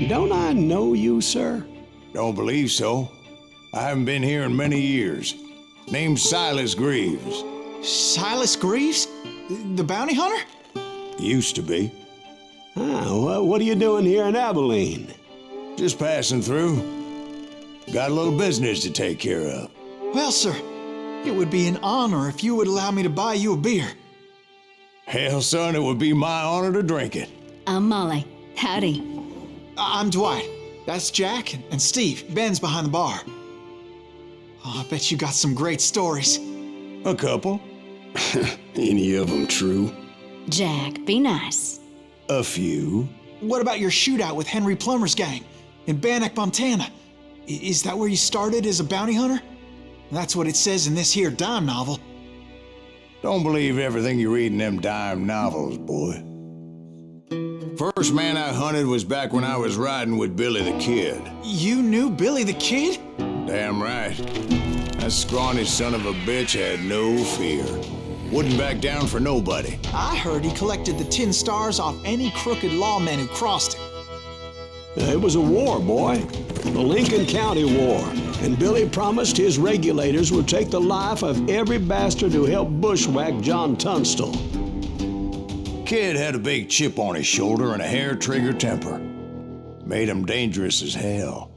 Don't I know you, sir? Don't believe so. I haven't been here in many years. Name's Silas Greaves. Silas Greaves? The bounty hunter? Used to be. What are you doing here in Abilene? Just passing through. Got a little business to take care of. Well, sir, it would be an honor if you would allow me to buy you a beer. Hell, son, it would be my honor to drink it. I'm Molly. Howdy. I'm Dwight. That's Jack and Steve. Ben's behind the bar. Oh, I bet you got some great stories. A couple. Any of them true? Jack, be nice. A few. What about your shootout with Henry Plummer's gang in Bannock, Montana? Is that where you started as a bounty hunter? That's what it says in this here dime novel. Don't believe everything you read in them dime novels, boy. First man I hunted was back when I was riding with Billy the Kid. You knew Billy the Kid? Damn right. That scrawny son of a bitch had no fear. Wouldn't back down for nobody. I heard he collected the 10 stars off any crooked lawman who crossed him. It was a war, boy. The Lincoln County War. And Billy promised his regulators would take the life of every bastard who helped bushwhack John Tunstall. Kid had a big chip on his shoulder and a hair-trigger temper. Made him dangerous as hell.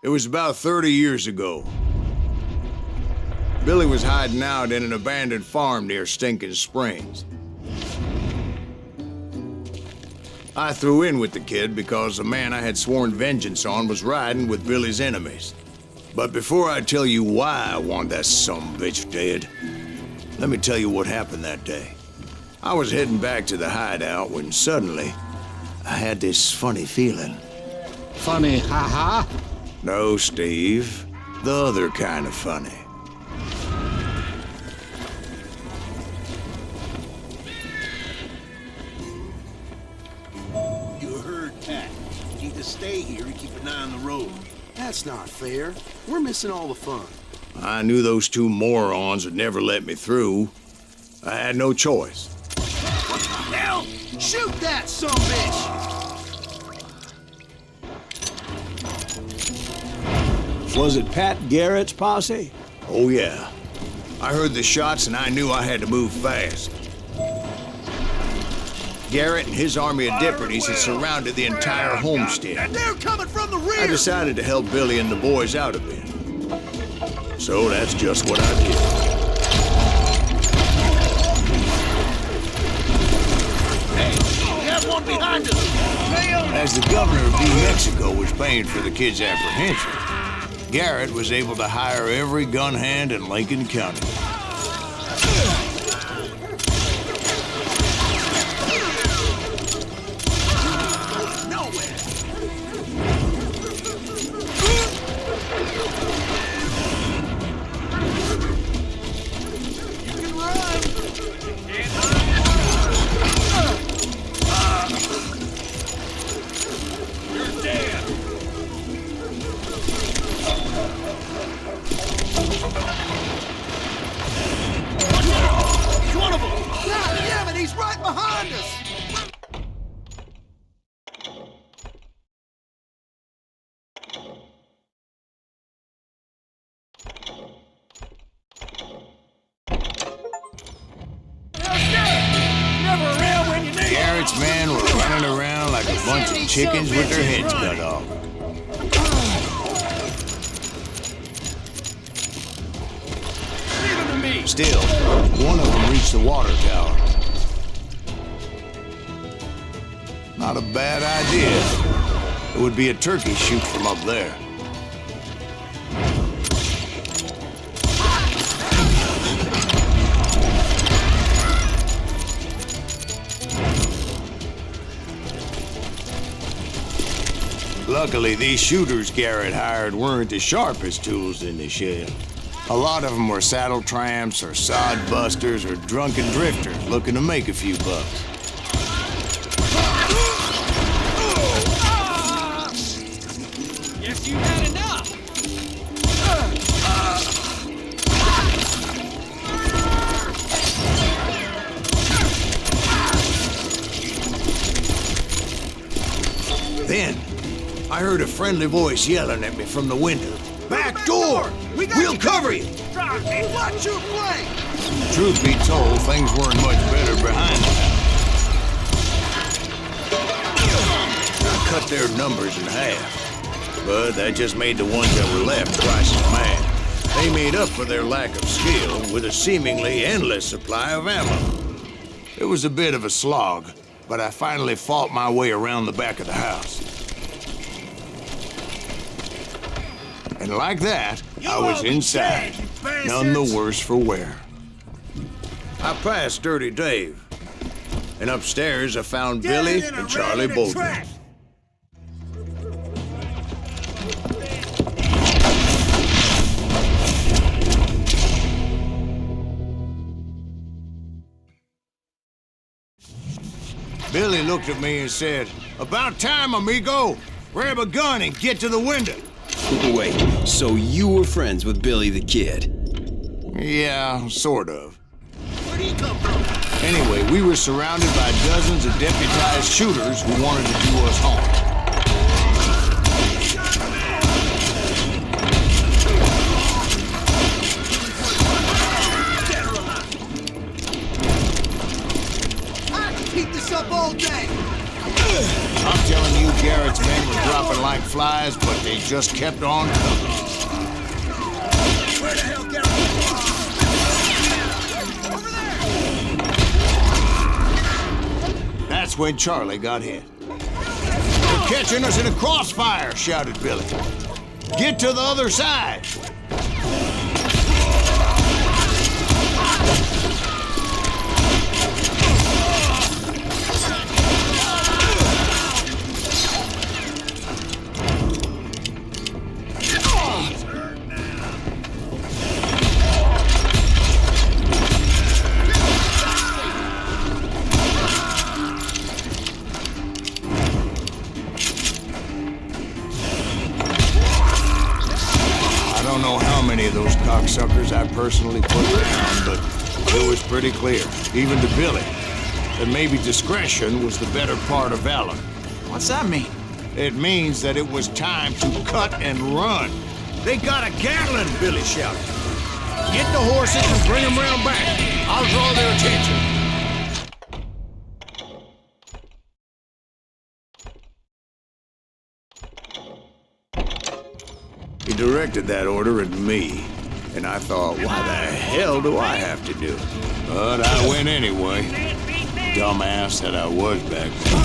It was about 30 years ago. Billy was hiding out in an abandoned farm near Stinking Springs. I threw in with the kid because the man I had sworn vengeance on was riding with Billy's enemies. But before I tell you why I want that sumbitch dead, let me tell you what happened that day. I was heading back to the hideout when suddenly I had this funny feeling. Funny, ha-ha? No, Steve. The other kind of funny. Stay here and keep an eye on the road. That's not fair. We're missing all the fun. I knew those two morons would never let me through. I had no choice. What the hell? Shoot that sumbitch! Was it Pat Garrett's posse? Oh, yeah. I heard the shots and I knew I had to move fast. Garrett and his army of deputies had surrounded the entire homestead. And they're coming from the rear! I decided to help Billy and the boys out a bit. So that's just what I did. Hey, we have one behind us! As the governor of New Mexico was paying for the kid's apprehension, Garrett was able to hire every gun hand in Lincoln County. Garrett's men were running around like a bunch of chickens with their heads cut off. Still, one of them reached the water tower. Not a bad idea. It would be a turkey shoot from up there. Luckily, these shooters Garrett hired weren't the sharpest tools in the shed. A lot of them were saddle tramps or sod busters or drunken drifters looking to make a few bucks. Guess you had enough. I heard a friendly voice yelling at me from the window. Back door! We'll cover you! Watch your flank! Truth be told, things weren't much better behind the house. I cut their numbers in half, but that just made the ones that were left twice as mad. They made up for their lack of skill with a seemingly endless supply of ammo. It was a bit of a slog, but I finally fought my way around the back of the house. And like that, I was inside, none the worse for wear. I passed Dirty Dave, and upstairs I found Billy and Charlie Bolton. Billy looked at me and said, "About time, amigo. Grab a gun and get to the window." Wait, so you were friends with Billy the Kid? Yeah, sort of. Where'd he come from? Anyway, we were surrounded by dozens of deputized shooters who wanted to do us harm. I can keep this up all day. I'm telling you, Garrett's men were dropping like flies, but they just kept on coming. Where the hell, Garrett? Over there! That's when Charlie got hit. "They're catching us in a crossfire," shouted Billy. "Get to the other side." I don't know how many of those cocksuckers I personally put down, but it was pretty clear, even to Billy, that maybe discretion was the better part of valor. What's that mean? It means that it was time to cut and run. "They got a Gatling," Billy shouted. "Get the horses and bring them round back. I'll draw their attention." He directed that order at me, and I thought, why the hell do I have to do it? But I went anyway. Dumbass that I was back then.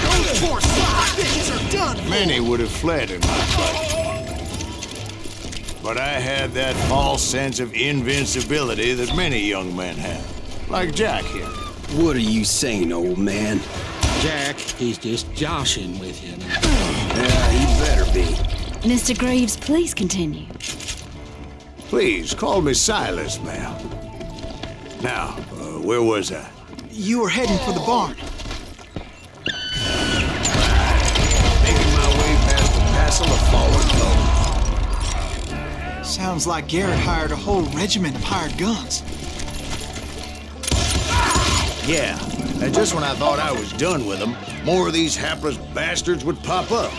Those poor soft bitches are done. Many would have fled in my place. But I had that false sense of invincibility that many young men have. Like Jack here. What are you saying, old man? Jack, he's just joshing with you now. Yeah, he better be. Mr. Greaves, please continue. Please, call me Silas, ma'am. Now, where was I? You were heading for the barn. Making my way past the passel of fallen foes. Sounds like Garrett hired a whole regiment of hired guns. Yeah, and just when I thought I was done with them, more of these hapless bastards would pop up.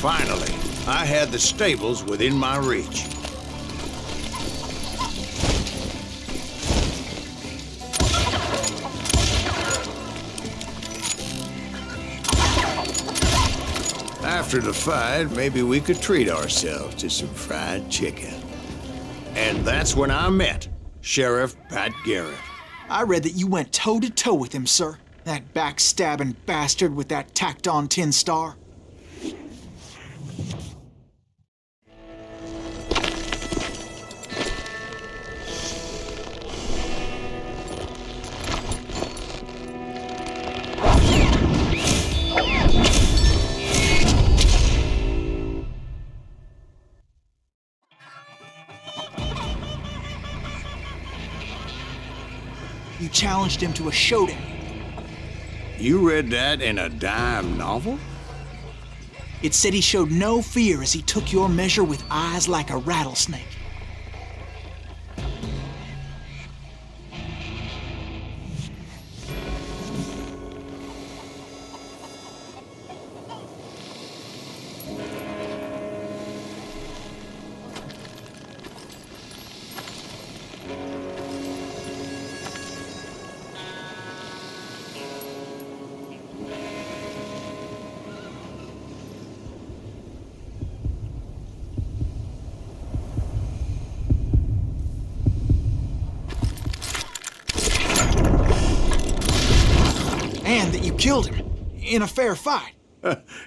Finally, I had the stables within my reach. After the fight, maybe we could treat ourselves to some fried chicken. And that's when I met Sheriff Pat Garrett. I read that you went toe-to-toe with him, sir. That backstabbing bastard with that tacked-on tin star. You challenged him to a showdown. You read that in a dime novel? It said he showed no fear as he took your measure with eyes like a rattlesnake. And that you killed him in a fair fight.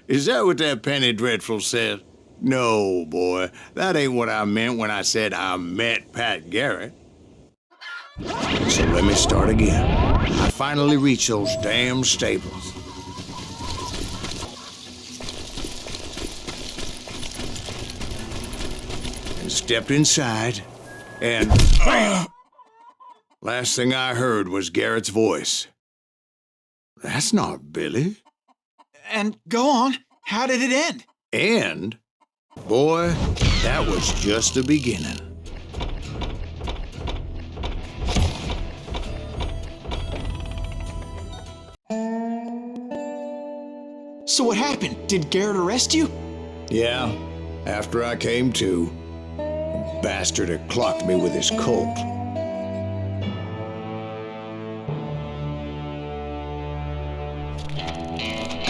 Is that what that Penny Dreadful said? No, boy. That ain't what I meant when I said I met Pat Garrett. So let me start again. I finally reached those damn stables. And stepped inside, and... last thing I heard was Garrett's voice. That's not Billy. And go on, how did it end? And, boy, that was just the beginning. So what happened? Did Garrett arrest you? Yeah, after I came to, the bastard had clocked me with his Colt.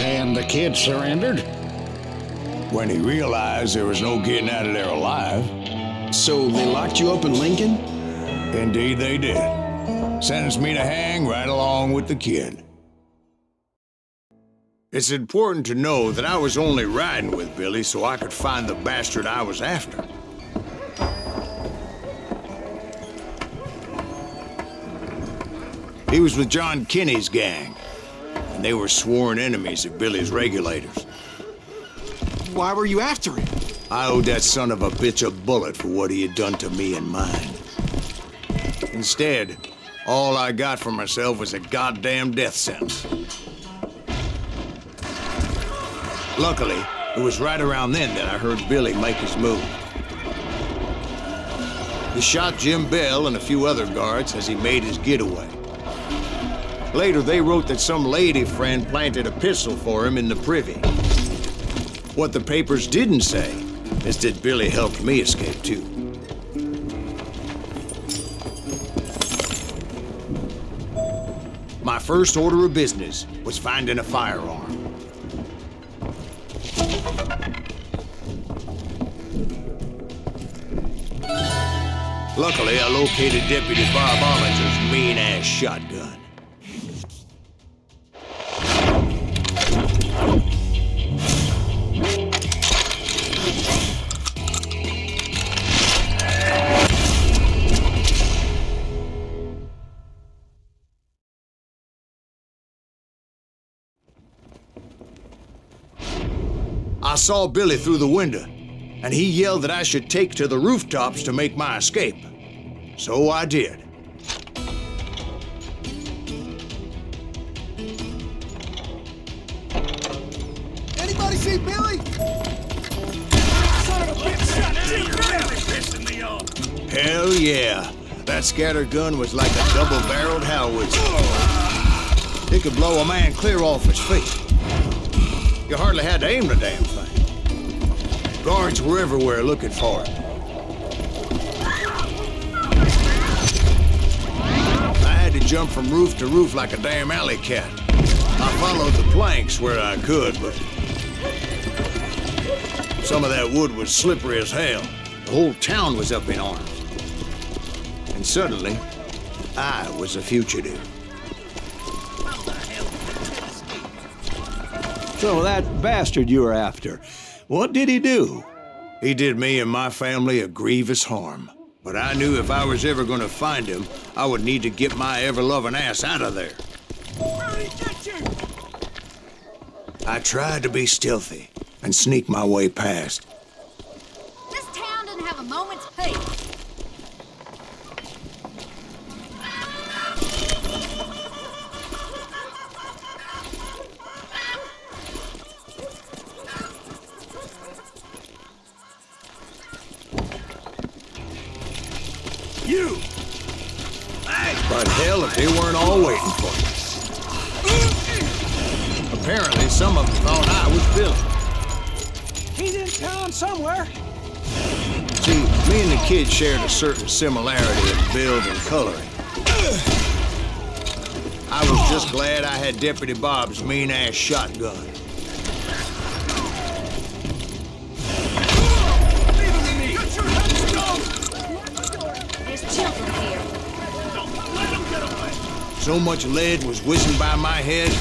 And the kid surrendered? When he realized there was no getting out of there alive. So they locked you up in Lincoln? Indeed they did. Sentenced me to hang right along with the kid. It's important to know that I was only riding with Billy so I could find the bastard I was after. He was with John Kinney's gang, and they were sworn enemies of Billy's regulators. Why were you after him? I owed that son of a bitch a bullet for what he had done to me and mine. Instead, all I got for myself was a goddamn death sentence. Luckily, it was right around then that I heard Billy make his move. He shot Jim Bell and a few other guards as he made his getaway. Later, they wrote that some lady friend planted a pistol for him in the privy. What the papers didn't say is that Billy helped me escape, too. My first order of business was finding a firearm. Luckily, I located Deputy Bob Ollinger's mean-ass shotgun. I saw Billy through the window, and he yelled that I should take to the rooftops to make my escape. So I did. Anybody see Billy? Son of a bitch shot Billy pissing me off. Hell yeah. That scatter gun was like a double-barreled howitzer. It could blow a man clear off his feet. You hardly had to aim the damn thing. Guards were everywhere looking for it. I had to jump from roof to roof like a damn alley cat. I followed the planks where I could, but some of that wood was slippery as hell. The whole town was up in arms. And suddenly, I was a fugitive. So that bastard you were after, what did he do? He did me and my family a grievous harm. But I knew if I was ever gonna find him, I would need to get my ever-loving ass out of there. Where'd he get you? I tried to be stealthy and sneak my way past. This town doesn't have a moment's peace. You! But hell, if they weren't all waiting for me. Apparently, some of them thought I was Billy. He's in town somewhere. See, me and the kid shared a certain similarity in build and coloring. I was just glad I had Deputy Bob's mean-ass shotgun. There's children here. So much lead was whizzing by my head,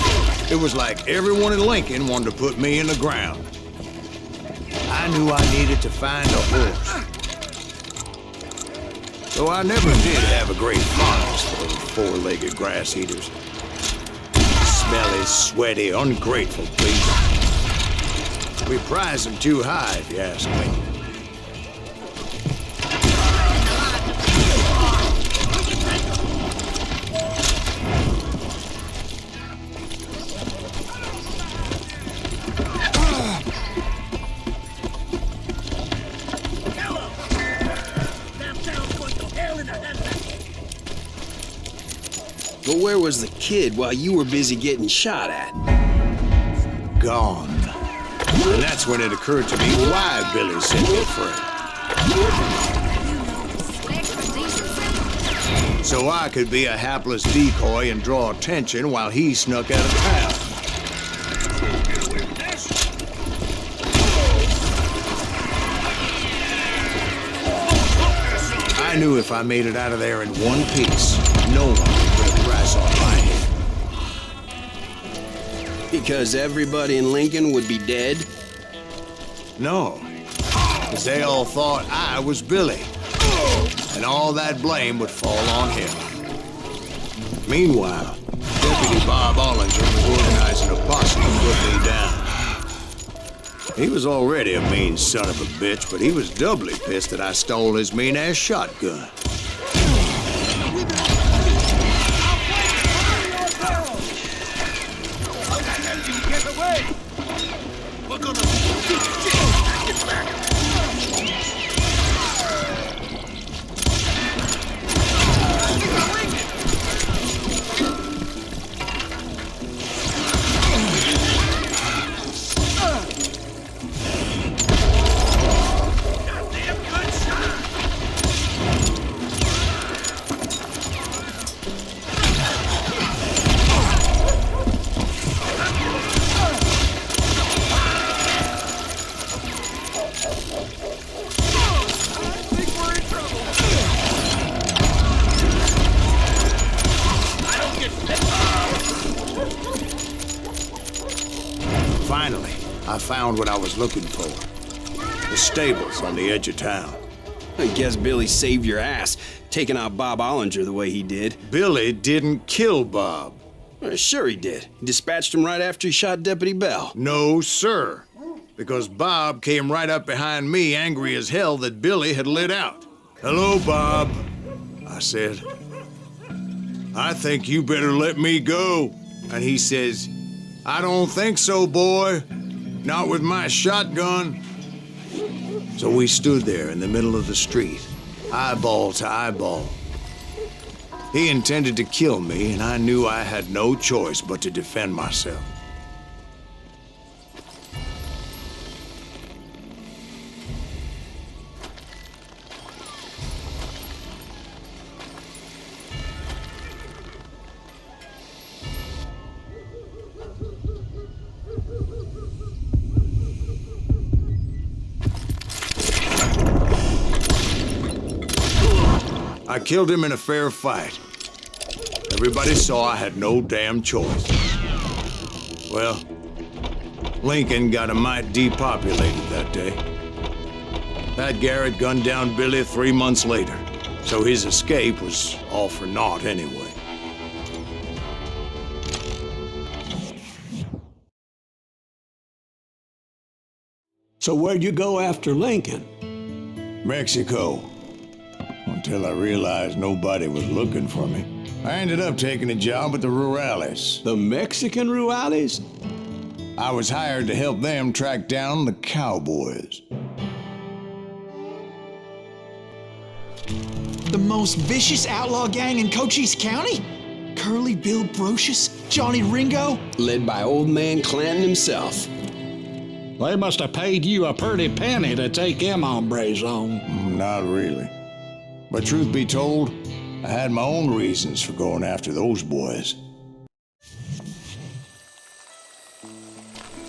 it was like everyone in Lincoln wanted to put me in the ground. I knew I needed to find a horse. So I never did have a great fondness for those four-legged grass eaters. Smelly, sweaty, ungrateful beasts. We prize them too high, if you ask me. But where was the kid while you were busy getting shot at? Gone. And that's when it occurred to me why Billy set me free. So I could be a hapless decoy and draw attention while he snuck out of town. I knew if I made it out of there in one piece, no one would put a price on my head. Because everybody in Lincoln would be dead? No, because they all thought I was Billy, and all that blame would fall on him. Meanwhile, Deputy Bob Ollinger was organizing a posse to put me down. He was already a mean son of a bitch, but he was doubly pissed that I stole his mean-ass shotgun. Finally, I found what I was looking for. The stables on the edge of town. I guess Billy saved your ass, taking out Bob Ollinger the way he did. Billy didn't kill Bob. Well, sure he did. He dispatched him right after he shot Deputy Bell. No, sir. Because Bob came right up behind me, angry as hell that Billy had lit out. "Hello, Bob," I said. "I think you better let me go." And he says, "I don't think so, boy. Not with my shotgun." So we stood there in the middle of the street, eyeball to eyeball. He intended to kill me, and I knew I had no choice but to defend myself. I killed him in a fair fight. Everybody saw I had no damn choice. Well, Lincoln got a mite depopulated that day. Pat Garrett gunned down Billy 3 months later, so his escape was all for naught anyway. So where'd you go after Lincoln? Mexico. Until I realized nobody was looking for me. I ended up taking a job at the Rurales. The Mexican Rurales? I was hired to help them track down the cowboys. The most vicious outlaw gang in Cochise County? Curly Bill Brocious? Johnny Ringo? Led by old man Clanton himself. They must have paid you a pretty penny to take them hombres on. Not really. But truth be told, I had my own reasons for going after those boys.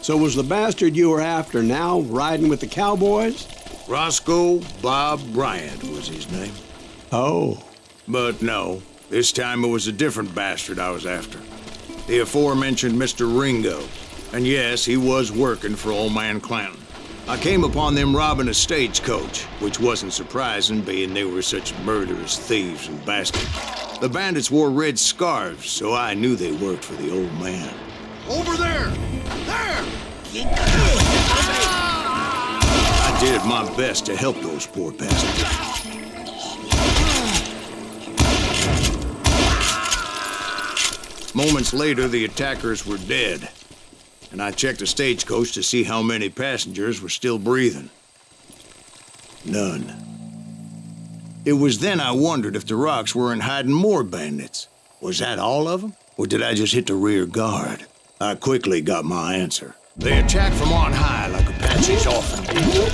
So was the bastard you were after now riding with the cowboys? Roscoe Bob Bryant was his name. Oh. But no, this time it was a different bastard I was after. The aforementioned Mr. Ringo. And yes, he was working for old man Clanton. I came upon them robbing a stagecoach, which wasn't surprising, being they were such murderous thieves and bastards. The bandits wore red scarves, so I knew they worked for the old man. Over there! There! I did my best to help those poor bastards. Moments later, the attackers were dead, and I checked the stagecoach to see how many passengers were still breathing. None. It was then I wondered if the rocks weren't hiding more bandits. Was that all of them? Or did I just hit the rear guard? I quickly got my answer. They attacked from on high like Apaches often do.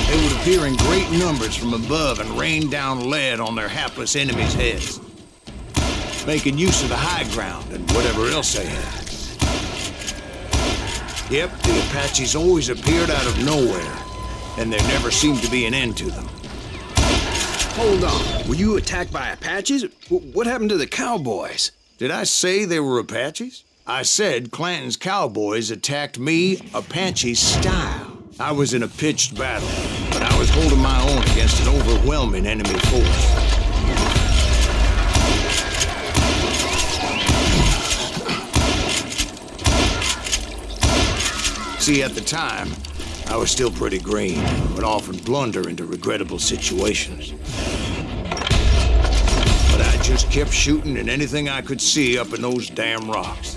They would appear in great numbers from above and rain down lead on their hapless enemies' heads, making use of the high ground and whatever else they had. Yep, the Apaches always appeared out of nowhere, and there never seemed to be an end to them. Hold on. Were you attacked by Apaches? What happened to the cowboys? Did I say they were Apaches? I said Clanton's cowboys attacked me Apache style. I was in a pitched battle, but I was holding my own against an overwhelming enemy force. See, at the time, I was still pretty green, but often blunder into regrettable situations. But I just kept shooting at anything I could see up in those damn rocks.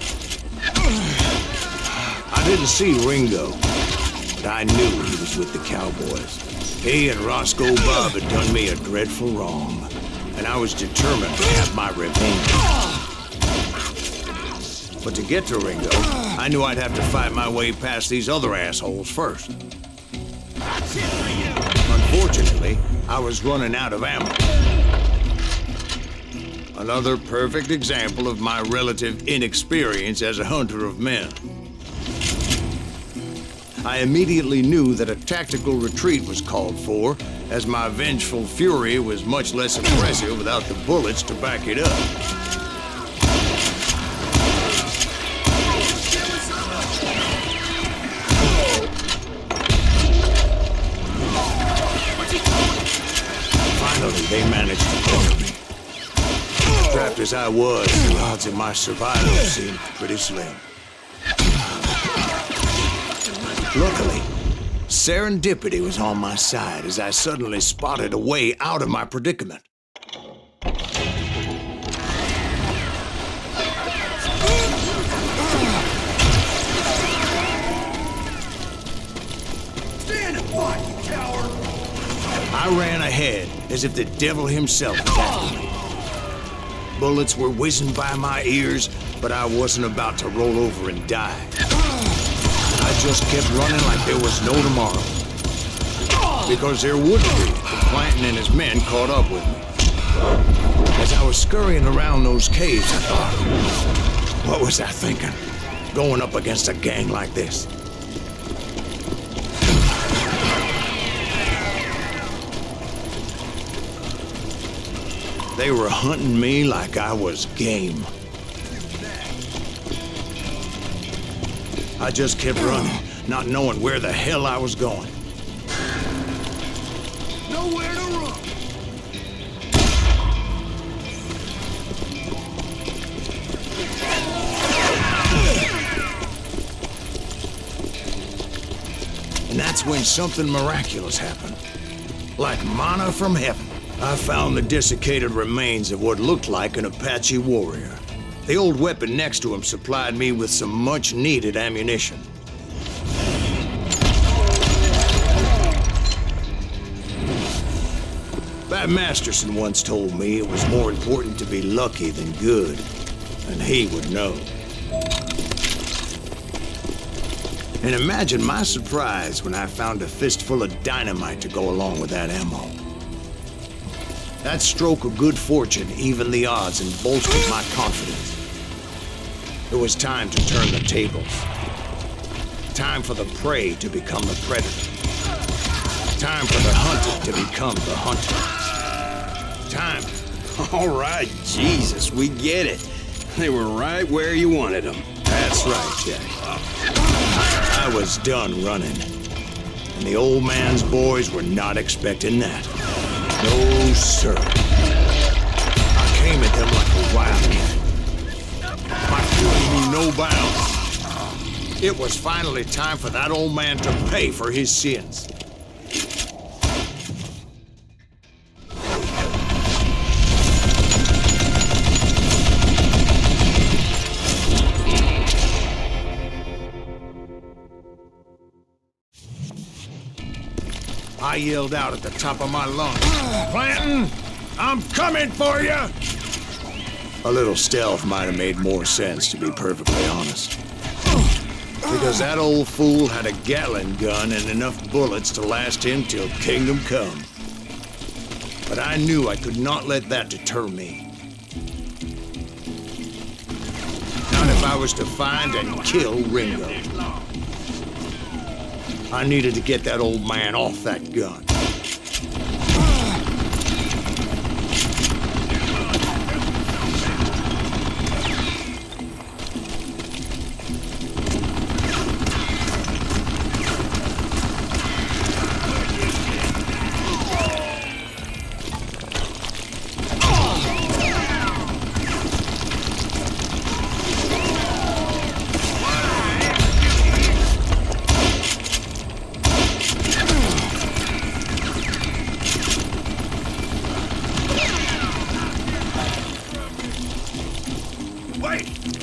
I didn't see Ringo, but I knew he was with the cowboys. He and Roscoe Bob had done me a dreadful wrong, and I was determined to have my revenge. But to get to Ringo, I knew I'd have to fight my way past these other assholes first. Unfortunately, I was running out of ammo. Another perfect example of my relative inexperience as a hunter of men. I immediately knew that a tactical retreat was called for, as my vengeful fury was much less impressive without the bullets to back it up. Finally, they managed to corner me. Trapped as I was, the odds of my survival seemed pretty slim. Luckily, serendipity was on my side as I suddenly spotted a way out of my predicament. Stand and fight, you coward! I ran ahead as if the devil himself was after me. Bullets were whizzing by my ears, but I wasn't about to roll over and die. I just kept running like there was no tomorrow. Because there would be if Clanton and his men caught up with me. As I was scurrying around those caves, I thought, what was I thinking? Going up against a gang like this? They were hunting me like I was game. I just kept running, not knowing where the hell I was going. Nowhere to run! And that's when something miraculous happened. Like manna from heaven. I found the desiccated remains of what looked like an Apache warrior. The old weapon next to him supplied me with some much-needed ammunition. Bat Masterson once told me it was more important to be lucky than good, and he would know. And imagine my surprise when I found a fistful of dynamite to go along with that ammo. That stroke of good fortune evened the odds and bolstered my confidence. It was time to turn the tables. Time for the prey to become the predator. Time for the hunted to become the hunter. Time. All right, Jesus, we get it. They were right where you wanted them. That's right, Jack. I was done running. And the old man's boys were not expecting that. No, sir. I came at them like a wildcat. My fury knew no bounds. It was finally time for that old man to pay for his sins. I yelled out at the top of my lungs, "Clanton, I'm coming for you!" A little stealth might have made more sense, to be perfectly honest. Because that old fool had a Gatling gun and enough bullets to last him till kingdom come. But I knew I could not let that deter me. Not if I was to find and kill Ringo. I needed to get that old man off that gun.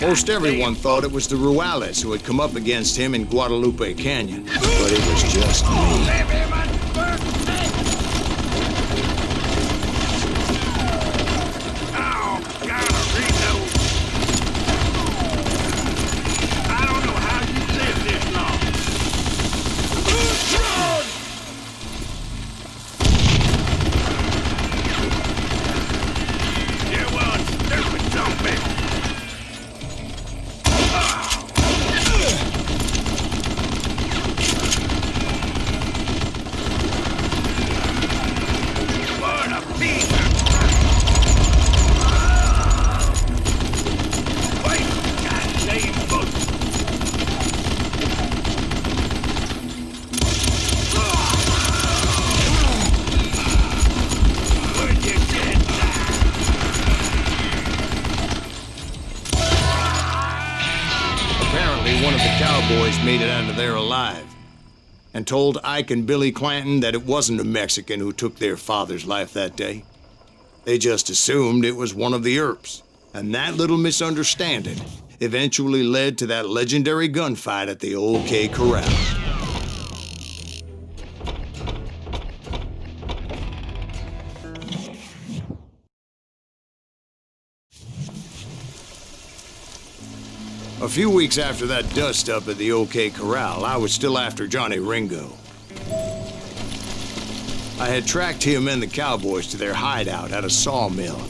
Most everyone thought it was the Ruales who had come up against him in Guadalupe Canyon, but it was just me. One of the cowboys made it out of there alive and told Ike and Billy Clanton that it wasn't a Mexican who took their father's life that day. They just assumed it was one of the Earps, and that little misunderstanding eventually led to that legendary gunfight at the OK Corral. A few weeks after that dust-up at the OK Corral, I was still after Johnny Ringo. I had tracked him and the cowboys to their hideout at a sawmill,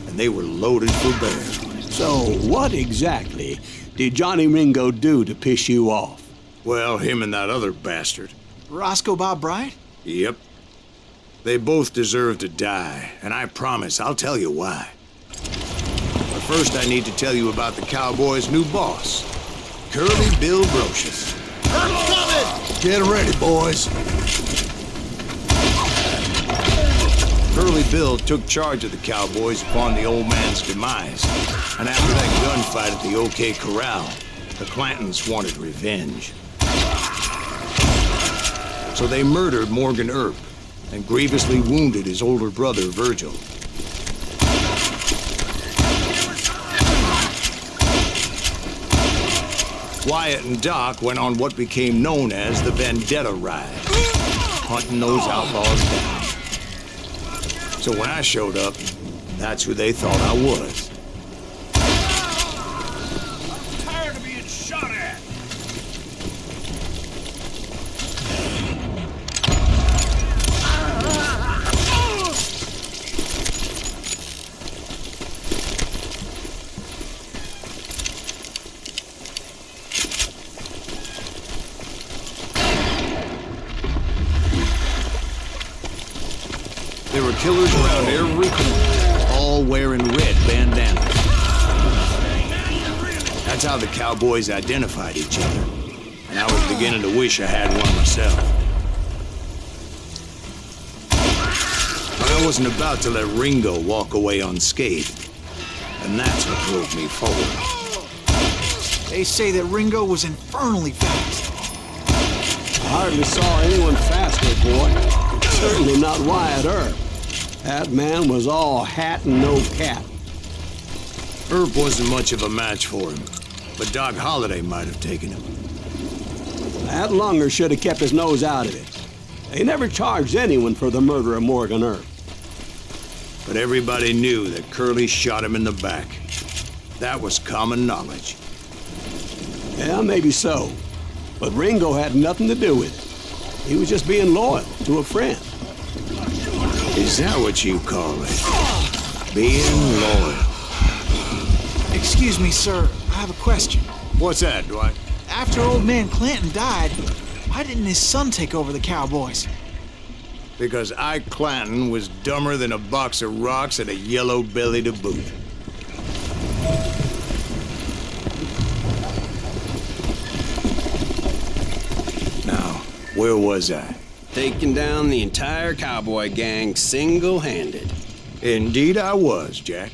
and they were loaded for bear. So what exactly did Johnny Ringo do to piss you off? Well, him and that other bastard. Roscoe Bob Bryant? Yep. They both deserve to die, and I promise I'll tell you why. But first, I need to tell you about the Cowboys' new boss, Curly Bill Brocious. Colonel's coming! Get ready, boys. Curly Bill took charge of the Cowboys upon the old man's demise, and after that gunfight at the OK Corral, the Clantons wanted revenge. So they murdered Morgan Earp and grievously wounded his older brother, Virgil. Wyatt and Doc went on what became known as the Vendetta Ride, hunting those outlaws down. So when I showed up, that's who they thought I was. I'm tired of being shot at. There were killers around every corner, all wearing red bandanas. That's how the cowboys identified each other. And I was beginning to wish I had one myself. But I wasn't about to let Ringo walk away unscathed. And that's what drove me forward. They say that Ringo was infernally fast. I hardly saw anyone faster, boy. Certainly not Wyatt Earp. That man was all hat and no cap. Earp wasn't much of a match for him, but Doc Holliday might have taken him. That lunger should have kept his nose out of it. They never charged anyone for the murder of Morgan Earp. But everybody knew that Curly shot him in the back. That was common knowledge. Yeah, maybe so. But Ringo had nothing to do with it. He was just being loyal to a friend. Is that what you call it? Being loyal? Excuse me, sir. I have a question. What's that, Dwight? After old man Clanton died, why didn't his son take over the Cowboys? Because Ike Clanton was dumber than a box of rocks and a yellow belly to boot. Now, where was I? Taking down the entire cowboy gang single-handed. Indeed I was, Jack.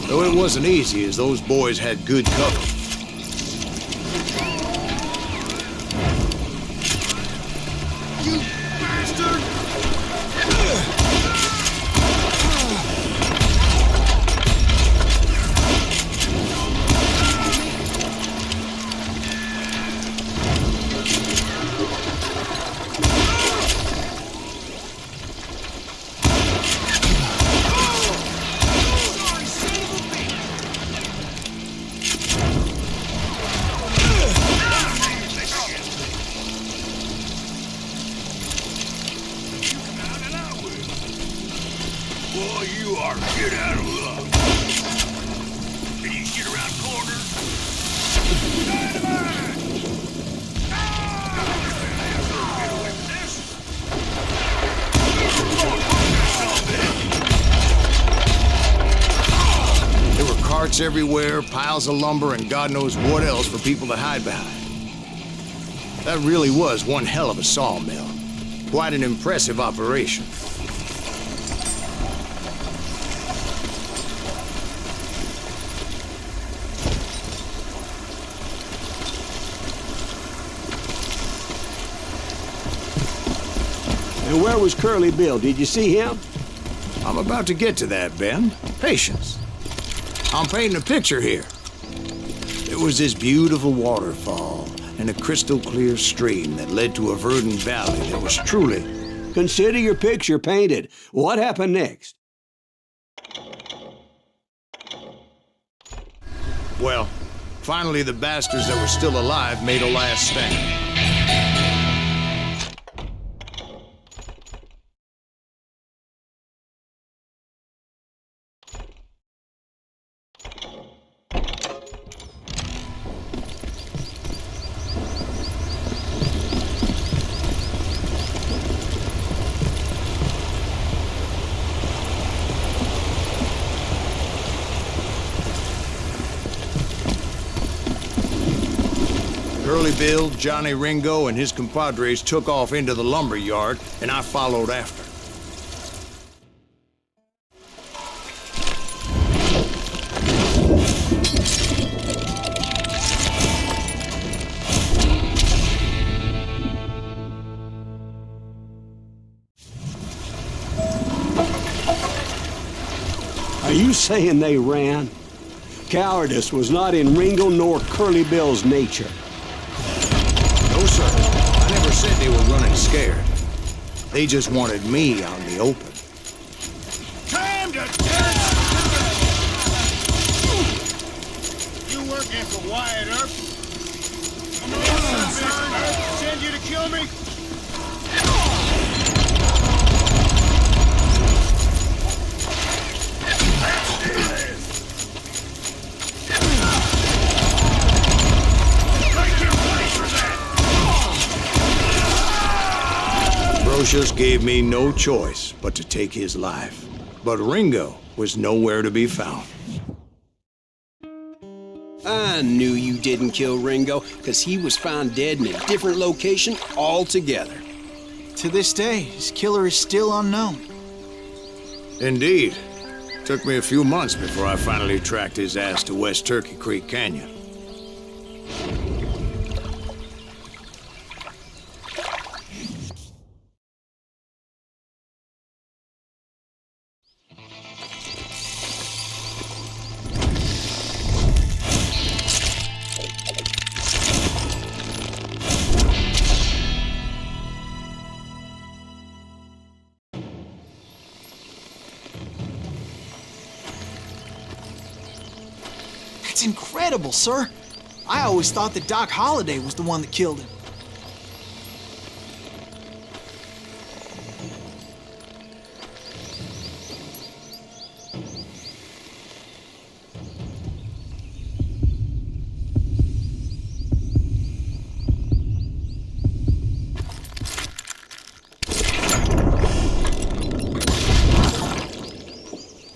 Though it wasn't easy, as those boys had good cover. You bastard! Boy, you are get out of luck. Can you get around corners? Dynamite! Get away with this. There were carts everywhere, piles of lumber, and God knows what else for people to hide behind. That really was one hell of a sawmill. Quite an impressive operation. And where was Curly Bill? Did you see him? I'm about to get to that, Ben. Patience. I'm painting a picture here. There was this beautiful waterfall and a crystal clear stream that led to a verdant valley that was truly... Consider your picture painted. What happened next? Well, finally the bastards that were still alive made a last stand. Curly Bill, Johnny Ringo, and his compadres took off into the lumber yard, and I followed after. Are you saying they ran? Cowardice was not in Ringo nor Curly Bill's nature. No, sir. I never said they were running scared. They just wanted me out in the open. Time to You working for Wyatt Earp? I'm a son. Send you to kill me? Brocious gave me no choice but to take his life. But Ringo was nowhere to be found. I knew you didn't kill Ringo, because he was found dead in a different location altogether. To this day, his killer is still unknown. Indeed. Took me a few months before I finally tracked his ass to West Turkey Creek Canyon. That's incredible, sir. I always thought that Doc Holliday was the one that killed him.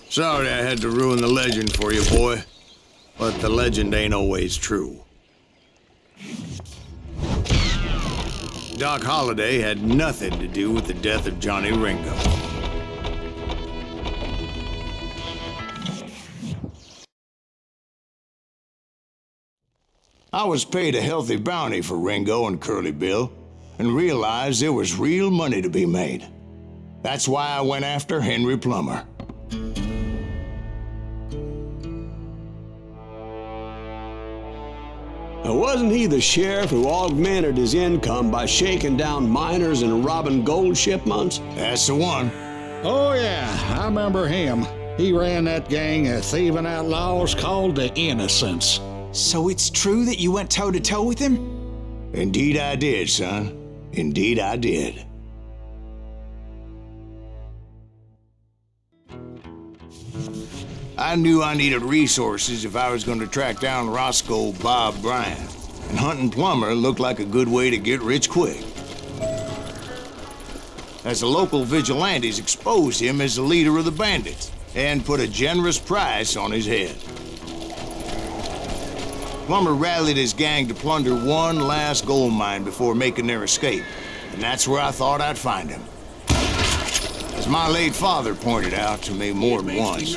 Sorry I had to ruin the legend for you, boy. But the legend ain't always true. Doc Holliday had nothing to do with the death of Johnny Ringo. I was paid a healthy bounty for Ringo and Curly Bill, and realized there was real money to be made. That's why I went after Henry Plummer. Wasn't he the sheriff who augmented his income by shaking down miners and robbing gold shipments? That's the one. Oh, yeah, I remember him. He ran that gang of thieving outlaws called the Innocents. So it's true that you went toe-to-toe with him? Indeed I did, son. Indeed I did. I knew I needed resources if I was going to track down Roscoe Bob Bryan, and hunting Plummer looked like a good way to get rich quick. As the local vigilantes exposed him as the leader of the bandits, and put a generous price on his head. Plummer rallied his gang to plunder one last gold mine before making their escape, and that's where I thought I'd find him. As my late father pointed out to me more than once,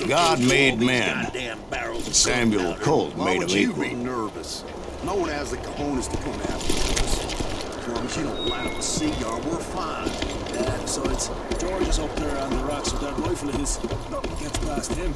God made men, and Samuel Colt made them equal. Why would you be nervous? No one has the cojones to come after us. As long as you don't light up a cigar, we're fine. Yeah, besides, George is up there on the rocks with that rifle of his. Nothing gets past him.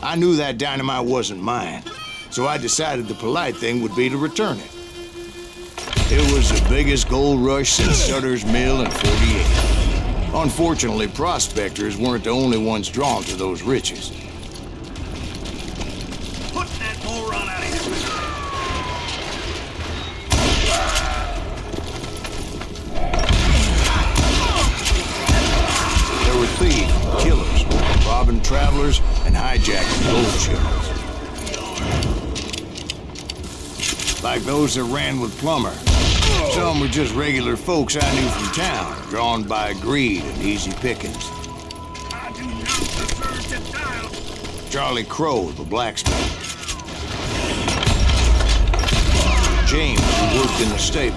I knew that dynamite wasn't mine, so I decided the polite thing would be to return it. It was the biggest gold rush since Sutter's Mill in '48. Unfortunately, prospectors weren't the only ones drawn to those riches. Put that moron out of here. There were thieves, killers, robbing travelers, and hijacking gold shippers. Like those that ran with Plummer. Some were just regular folks I knew from town, drawn by greed and easy pickings. I do not deserve to die. Charlie Crow, the blacksmith. James, who worked in the stable.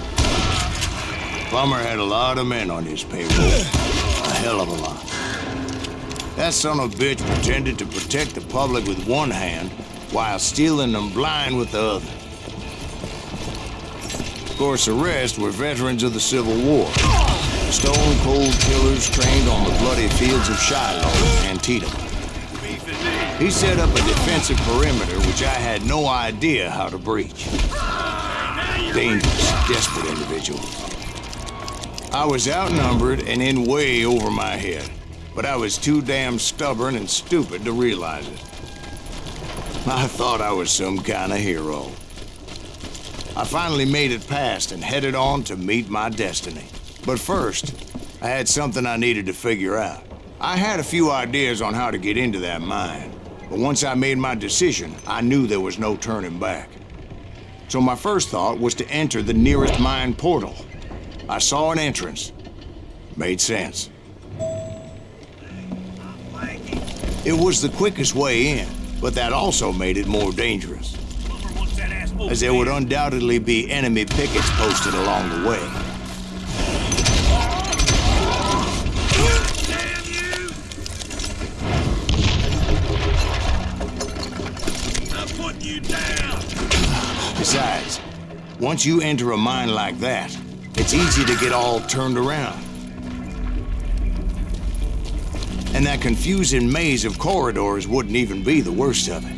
Plummer had a lot of men on his payroll. A hell of a lot. That son of a bitch pretended to protect the public with one hand while stealing them blind with the other. Of course, the rest were veterans of the Civil War. Stone-cold killers trained on the bloody fields of Shiloh and Antietam. He set up a defensive perimeter which I had no idea how to breach. Dangerous, desperate individual. I was outnumbered and in way over my head, but I was too damn stubborn and stupid to realize it. I thought I was some kind of hero. I finally made it past and headed on to meet my destiny. But first, I had something I needed to figure out. I had a few ideas on how to get into that mine, but once I made my decision, I knew there was no turning back. So my first thought was to enter the nearest mine portal. I saw an entrance. Made sense. It was the quickest way in, but that also made it more dangerous, as there would undoubtedly be enemy pickets posted along the way. Damn you! I'm putting you down! Besides, once you enter a mine like that, it's easy to get all turned around. And that confusing maze of corridors wouldn't even be the worst of it.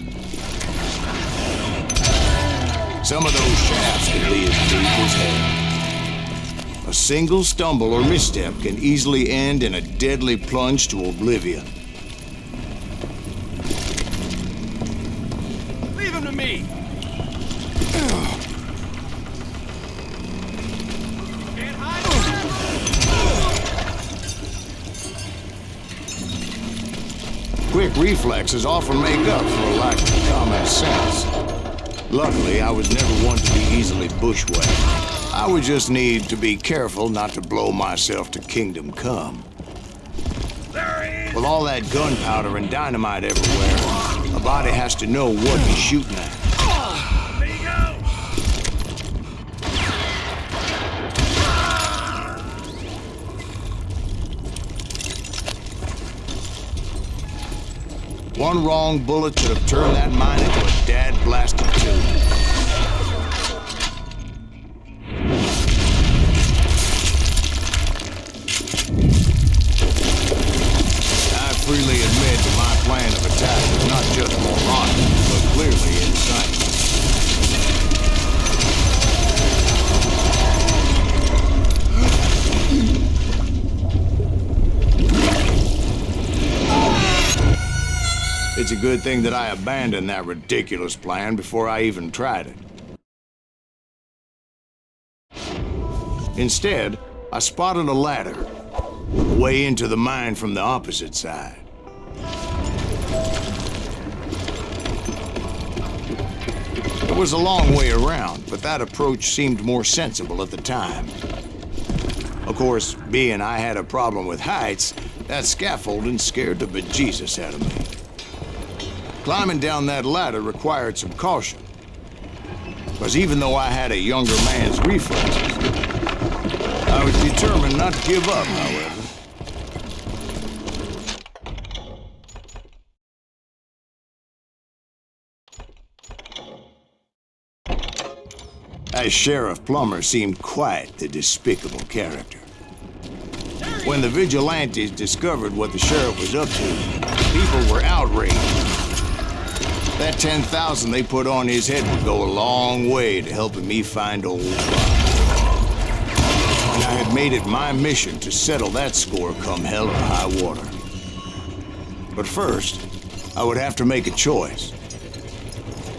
Some of those shafts can be as deep as hell. A single stumble or misstep can easily end in a deadly plunge to oblivion. Leave him to me! Can't hide. Quick reflexes often make up for a lack of common sense. Luckily, I was never one to be easily bushwhacked. I would just need to be careful not to blow myself to kingdom come. With all that gunpowder and dynamite everywhere, a body has to know what he's shooting at. There you go! One wrong bullet could have turned that mine into a dad-blasted tube. I freely admit that my plan of attack was not just moronic, but clearly insane. It's a good thing that I abandoned that ridiculous plan before I even tried it. Instead, I spotted a ladder, way into the mine from the opposite side. It was a long way around, but that approach seemed more sensible at the time. Of course, being I had a problem with heights, that scaffolding scared the bejesus out of me. Climbing down that ladder required some caution, because even though I had a younger man's reflexes, I was determined not to give up, however. As Sheriff Plummer seemed quite the despicable character. When the vigilantes discovered what the sheriff was up to, people were outraged. That 10,000 they put on his head would go a long way to helping me find old Bob. and I had made it my mission to settle that score come hell or high water. But first, I would have to make a choice.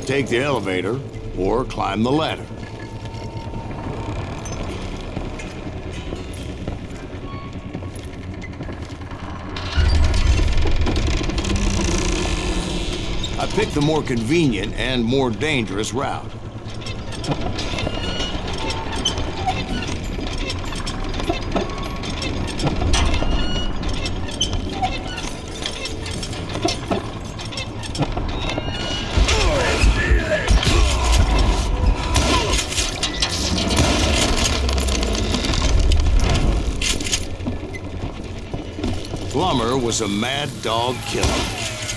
Take the elevator or climb the ladder. I picked the more convenient and more dangerous route. Plummer was a mad dog killer,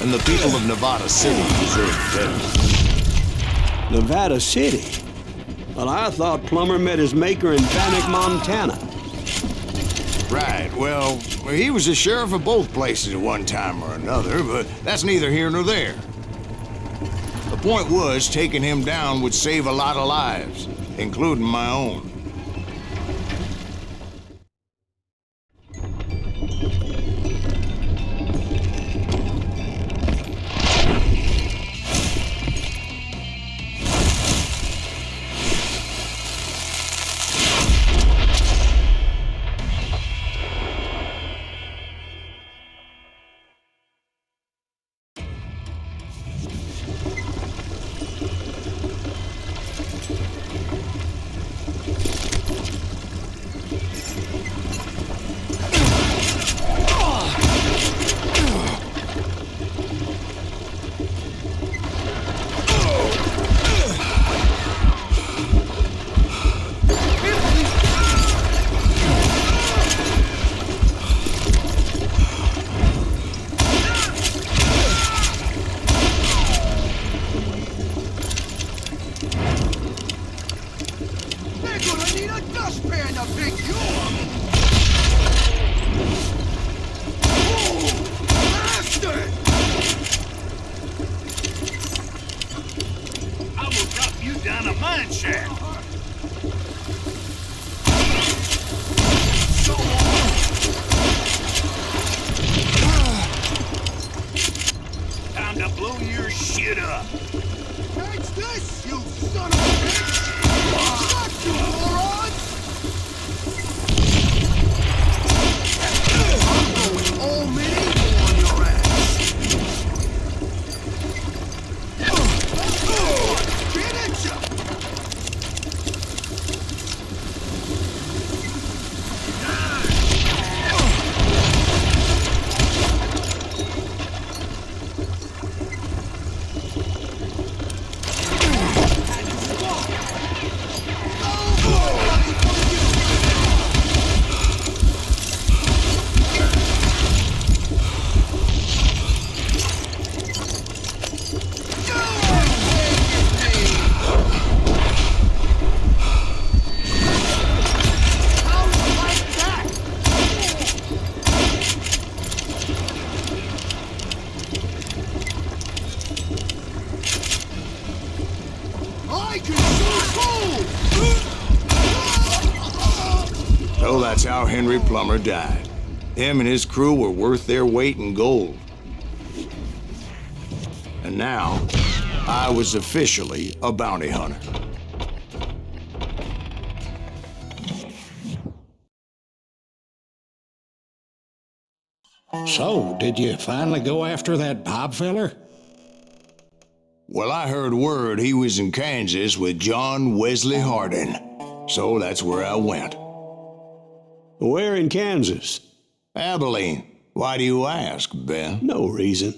and the people of Nevada City deserved better. Nevada City? Well, I thought Plummer met his maker in Bannock, Montana. Right, well, he was the sheriff of both places at one time or another, but that's neither here nor there. The point was, taking him down would save a lot of lives, including my own. So that's how Henry Plummer died. Him and his crew were worth their weight in gold. And now, I was officially a bounty hunter. So, did you finally go after that Bob feller? Well, I heard word he was in Kansas with John Wesley Hardin. So that's where I went. Where in Kansas? Abilene. Why do you ask, Ben? No reason.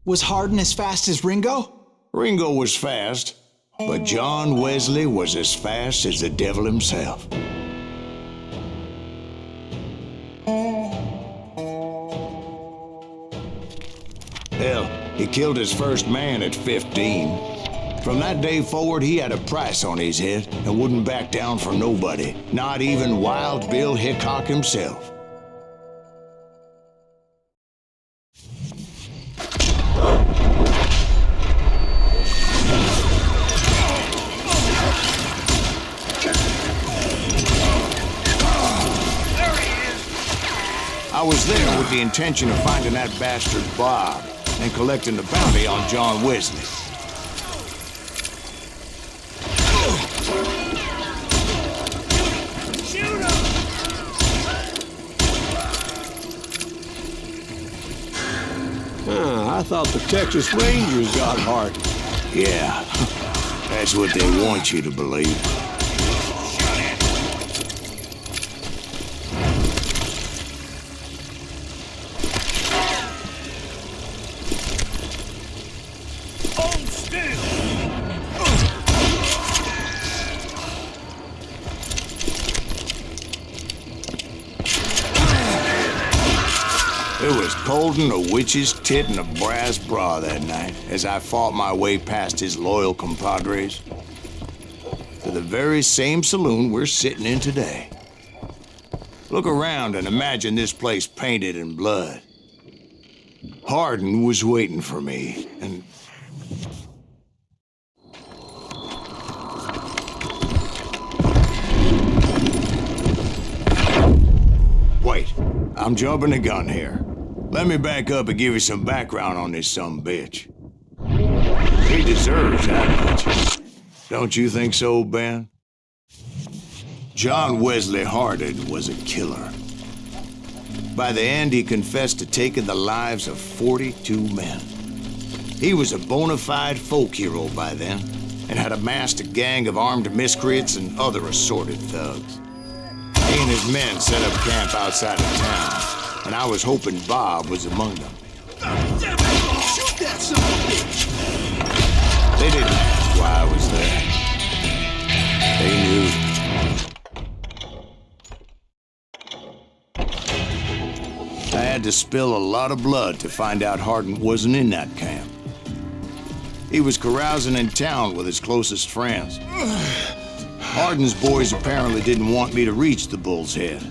Was Hardin as fast as Ringo? Ringo was fast, but John Wesley was as fast as the devil himself. Hell, he killed his first man at 15. From that day forward, he had a price on his head and wouldn't back down for nobody, not even Wild Bill Hickok himself. I was there with the intention of finding that bastard Bob and collecting the bounty on John Wesley. I thought the Texas Rangers got Hart. Yeah, that's what they want you to believe. Hold still! It was cold in a witch's tit and a brass bra that night as I fought my way past his loyal compadres to the very same saloon we're sitting in today. Look around and imagine this place painted in blood. Hardin was waiting for me, and wait, I'm jumping the gun here. Let me back up and give you some background on this sumbitch. He deserves that much. Don't you think so, Ben? John Wesley Hardin was a killer. By the end, he confessed to taking the lives of 42 men. He was a bona fide folk hero by then, and had amassed a gang of armed miscreants and other assorted thugs. He and his men set up camp outside of town, and I was hoping Bob was among them. Shoot that son of a bitch! They didn't ask why I was there. They knew. I had to spill a lot of blood to find out Hardin wasn't in that camp. He was carousing in town with his closest friends. Hardin's boys apparently didn't want me to reach the Bull's Head.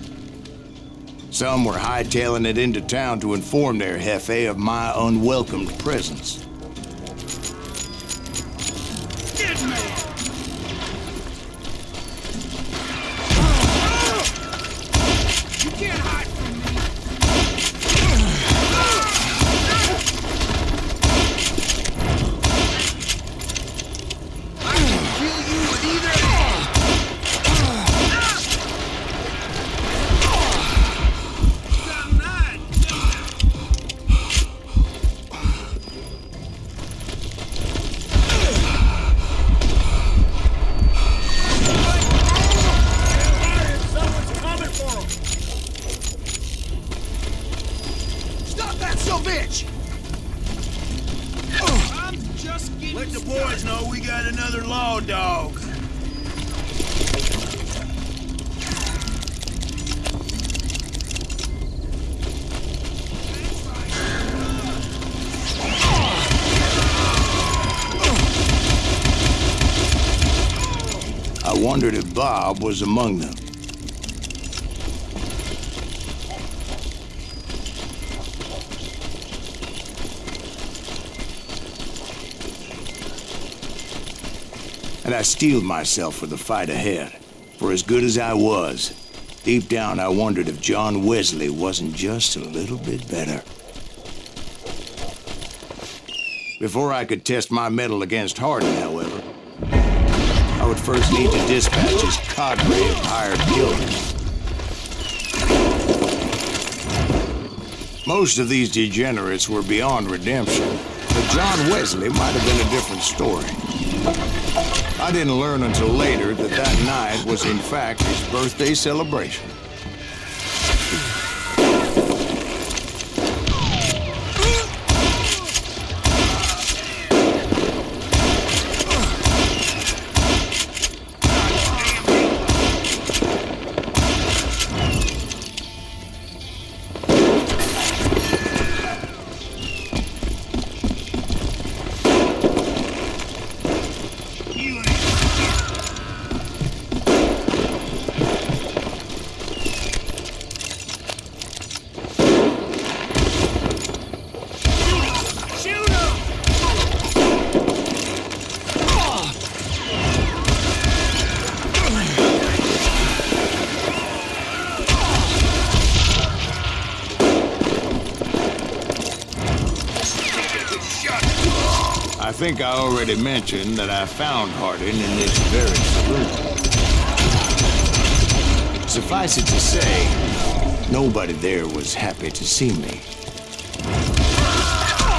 Some were hightailing it into town to inform their jefe of my unwelcomed presence. Dead man! You can't hide from me! I can kill you with either hand! Bitch! I'm just getting Let the started. boys know we got another law dog. I wondered if Bob was among them. And I steeled myself for the fight ahead. For as good as I was, deep down I wondered if John Wesley wasn't just a little bit better. Before I could test my mettle against Hardin, however, I would first need to dispatch his cadre of hired killers. Most of these degenerates were beyond redemption, but John Wesley might have been a different story. I didn't learn until later that that night was in fact his birthday celebration. think I already mentioned that I found Hardin in this very saloon. Suffice it to say, nobody there was happy to see me.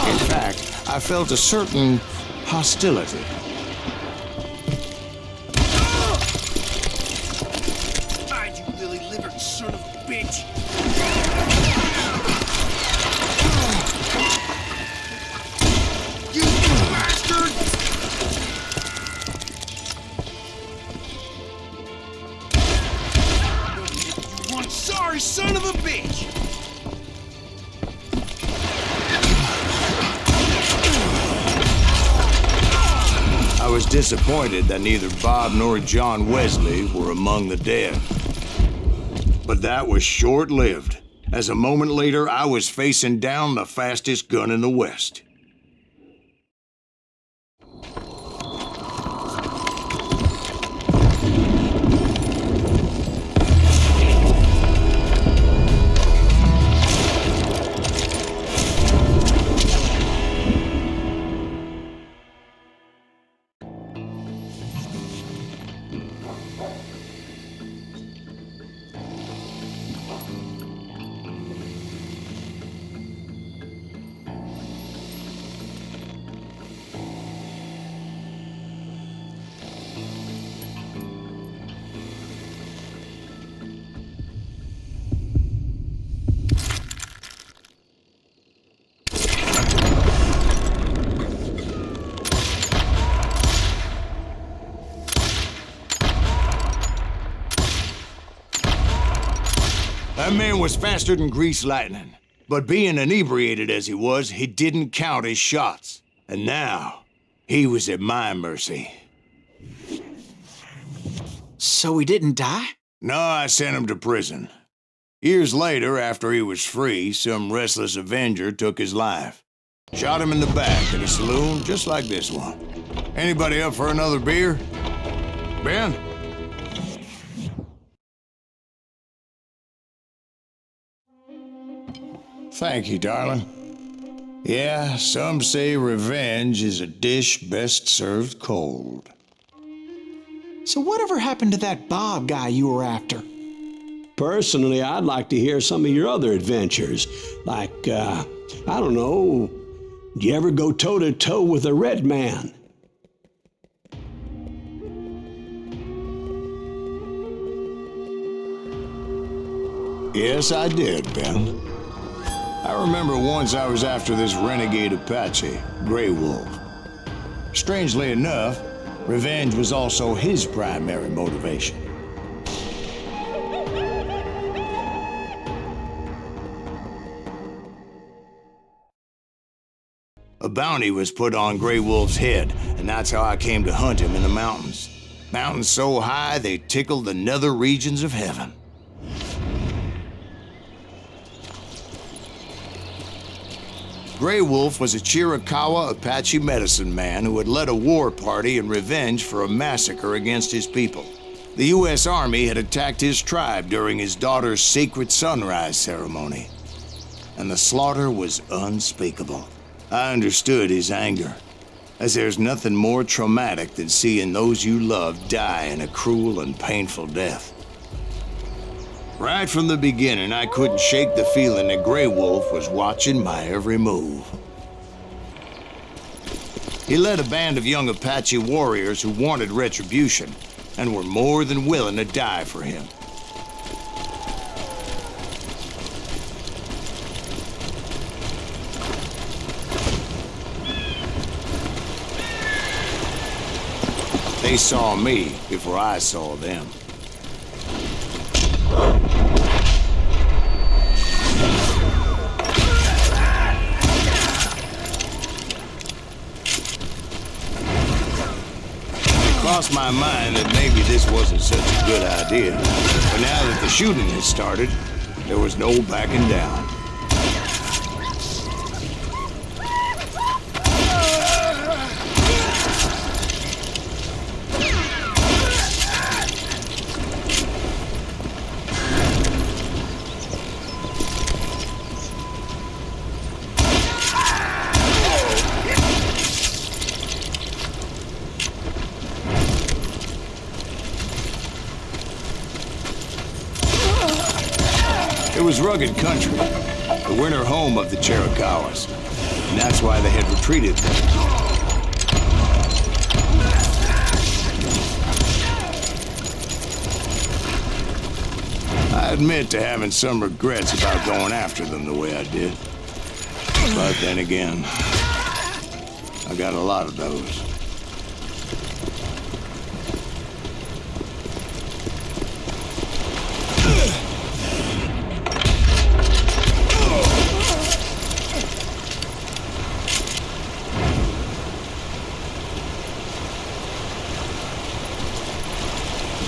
In fact, I felt a certain hostility. You lily-livered son of a bitch! You bastard! You one sorry son of a bitch! I was disappointed that neither Bob nor John Wesley were among the dead. But that was short-lived, as a moment later I was facing down the fastest gun in the West. That man was faster than greased lightning. But being inebriated as he was, he didn't count his shots. And now, he was at my mercy. So he didn't die? No, I sent him to prison. Years later, after he was free, some restless Avenger took his life. Shot him in the back in a saloon just like this one. Anybody up for another beer? Ben? Thank you, darling. Yeah, some say revenge is a dish best served cold. So whatever happened to that Bob guy you were after? Personally, I'd like to hear some of your other adventures. Like, I don't know, did you ever go toe-to-toe with a red man? Yes, I did, Ben. I remember once I was after this renegade Apache, Grey Wolf. Strangely enough, revenge was also his primary motivation. A bounty was put on Grey Wolf's head, and that's how I came to hunt him in the mountains. Mountains so high they tickled the nether regions of heaven. Grey Wolf was a Chiricahua Apache medicine man who had led a war party in revenge for a massacre against his people. The U.S. Army had attacked his tribe during his daughter's sacred sunrise ceremony, and the slaughter was unspeakable. I understood his anger, as there's nothing more traumatic than seeing those you love die in a cruel and painful death. Right from the beginning, I couldn't shake the feeling that Grey Wolf was watching my every move. He led a band of young Apache warriors who wanted retribution and were more than willing to die for him. They saw me before I saw them. Crossed my mind that maybe this wasn't such a good idea, but now that the shooting had started, there was no backing down. It was rugged country, the winter home of the Chiricahuas, and that's why they had retreated there. I admit to having some regrets about going after them the way I did. But then again, I got a lot of those.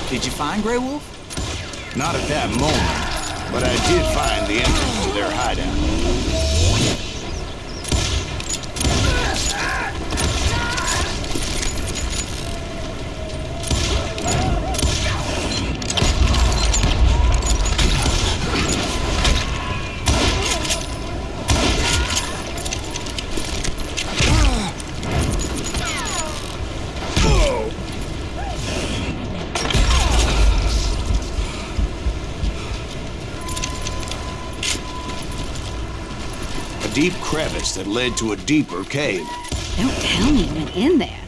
Did you find Grey Wolf? Not at that moment, but I did find the entrance to their hideout. Deep crevice that led to a deeper cave. Don't tell me you went in there.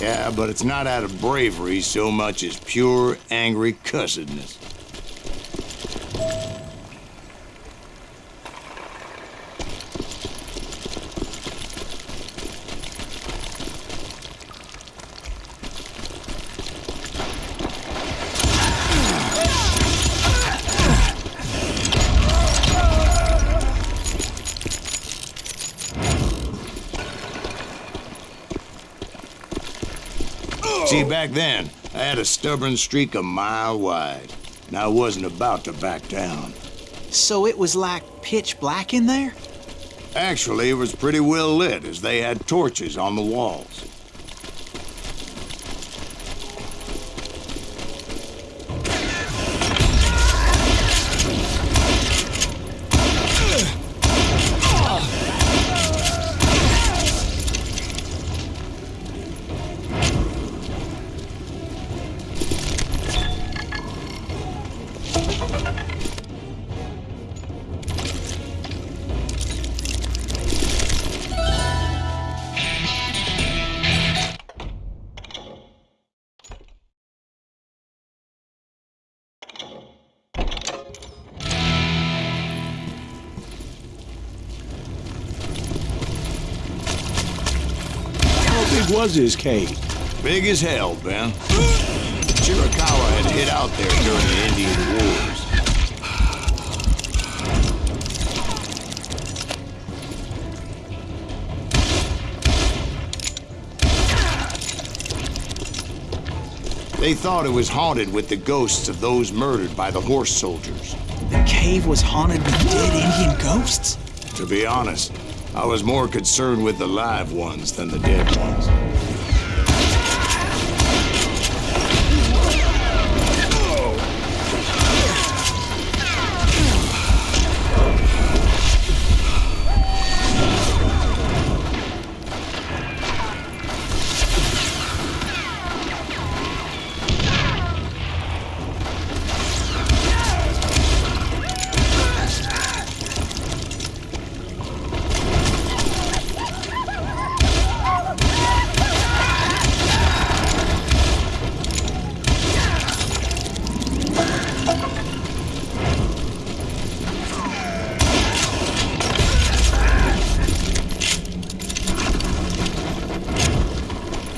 Yeah, but it's not out of bravery so much as pure, angry cussedness. See, back then, I had a stubborn streak a mile wide, and I wasn't about to back down. So it was like pitch black in there? Actually, it was pretty well lit, as they had torches on the walls. How big was his cave? Big as hell, Ben. Chiricahua had hid out there during the Indian Wars. They thought it was haunted with the ghosts of those murdered by the horse soldiers. The cave was haunted with dead Indian ghosts? To be honest, I was more concerned with the live ones than the dead ones.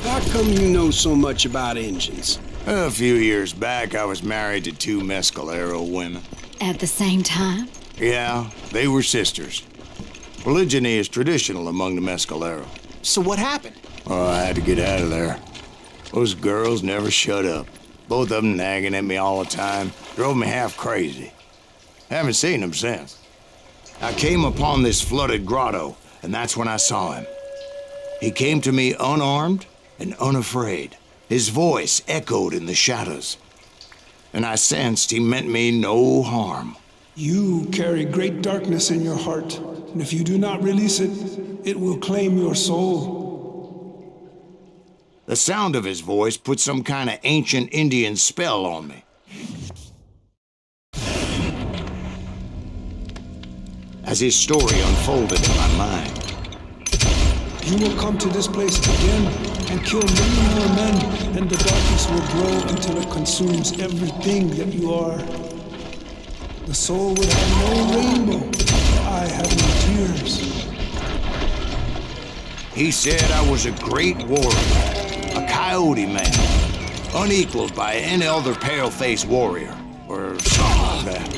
How come you know so much about engines? A few years back, I was married to two Mescalero women. At the same time? Yeah, they were sisters. Polygyny is traditional among the Mescalero. So what happened? Oh, I had to get out of there. Those girls never shut up. Both of them nagging at me all the time. Drove me half crazy. Haven't seen them since. I came upon this flooded grotto, and that's when I saw him. He came to me unarmed and unafraid. His voice echoed in the shadows, and I sensed he meant me no harm. You carry great darkness in your heart, and if you do not release it, it will claim your soul. The sound of his voice put some kind of ancient Indian spell on me. as his story unfolded in my mind. You will come to this place again and kill many more men, and the darkness will grow until it consumes everything that you are. The soul would have no rainbow, the eye have no tears. He said I was a great warrior, a coyote man, unequaled by any other pale-faced warrior, or something like that.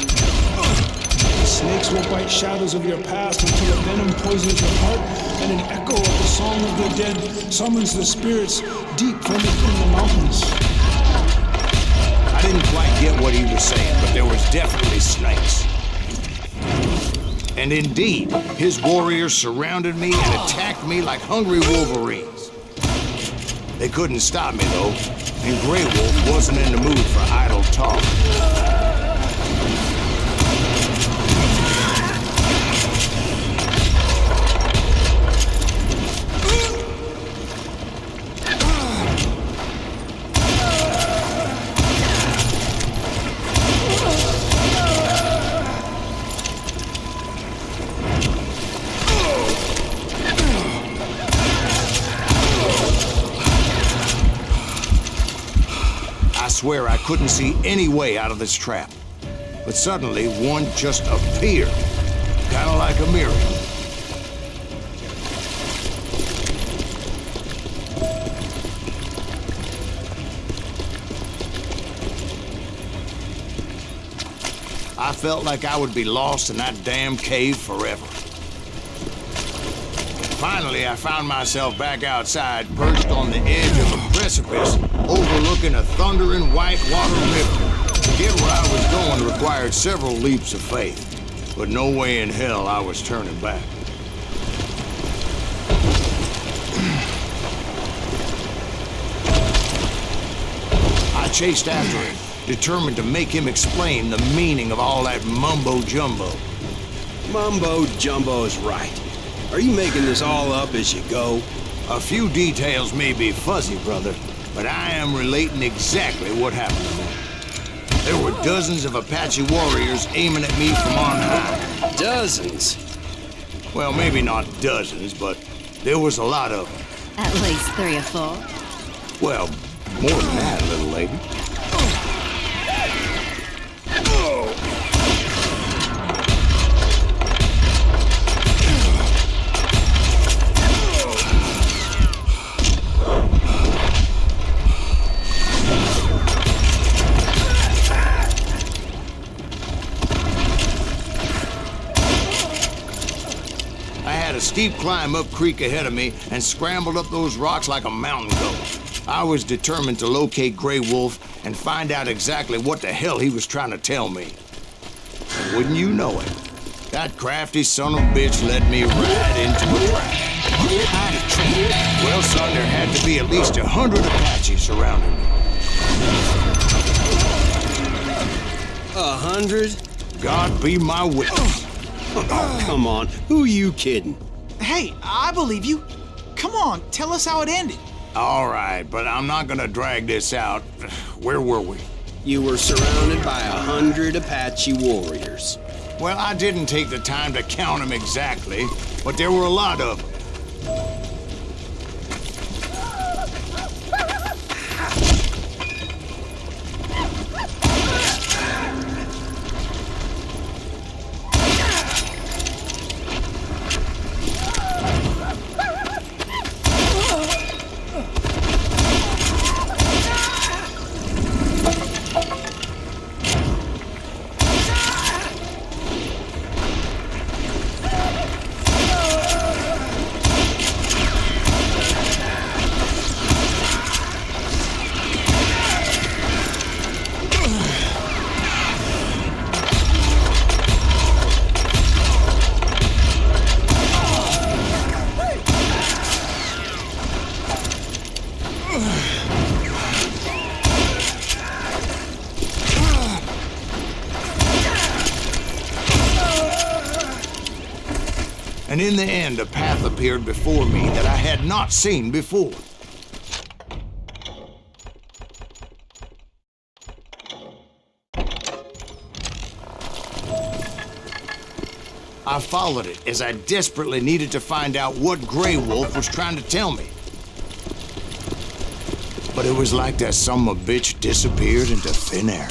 Snakes will bite shadows of your past until a venom poisons your heart, and an echo of the song of the dead summons the spirits deep from within the mountains. I didn't quite get what he was saying, but there was definitely snakes. And indeed, his warriors surrounded me and attacked me like hungry wolverines. They couldn't stop me, though, and Grey Wolf wasn't in the mood for idle talk. I swear I couldn't see any way out of this trap. But suddenly, one just appeared, kind of like a miracle. I felt like I would be lost in that damn cave forever. Finally, I found myself back outside, perched on the edge of a precipice, overlooking a thundering whitewater river. To get where I was going required several leaps of faith, but no way in hell I was turning back. I chased after him, determined to make him explain the meaning of all that mumbo-jumbo. Mumbo-jumbo is right. Are you making this all up as you go? A few details may be fuzzy, brother, but I am relating exactly what happened to me. There were dozens of Apache warriors aiming at me from on high. Dozens? Well, maybe not dozens, but there was a lot of them. At least 3 or 4. Well, more than that, little lady. A steep climb up creek ahead of me and scrambled up those rocks like a mountain goat. I was determined to locate Grey Wolf and find out exactly what the hell he was trying to tell me. And wouldn't you know it, that crafty son of a bitch led me right into a trap. What kind of trap? Well, son, there had to be at least 100 Apaches surrounding me. 100? God be my witness. Oh, come on. Who are you kidding? Hey, I believe you. Come on, tell us how it ended. All right, but I'm not gonna drag this out. Where were we? You were surrounded by 100 Apache warriors. Well, I didn't take the time to count them exactly, but there were a lot of them. And in the end, a path appeared before me that I had not seen before. I followed it as I desperately needed to find out what Grey Wolf was trying to tell me. But it was like that son of a bitch disappeared into thin air.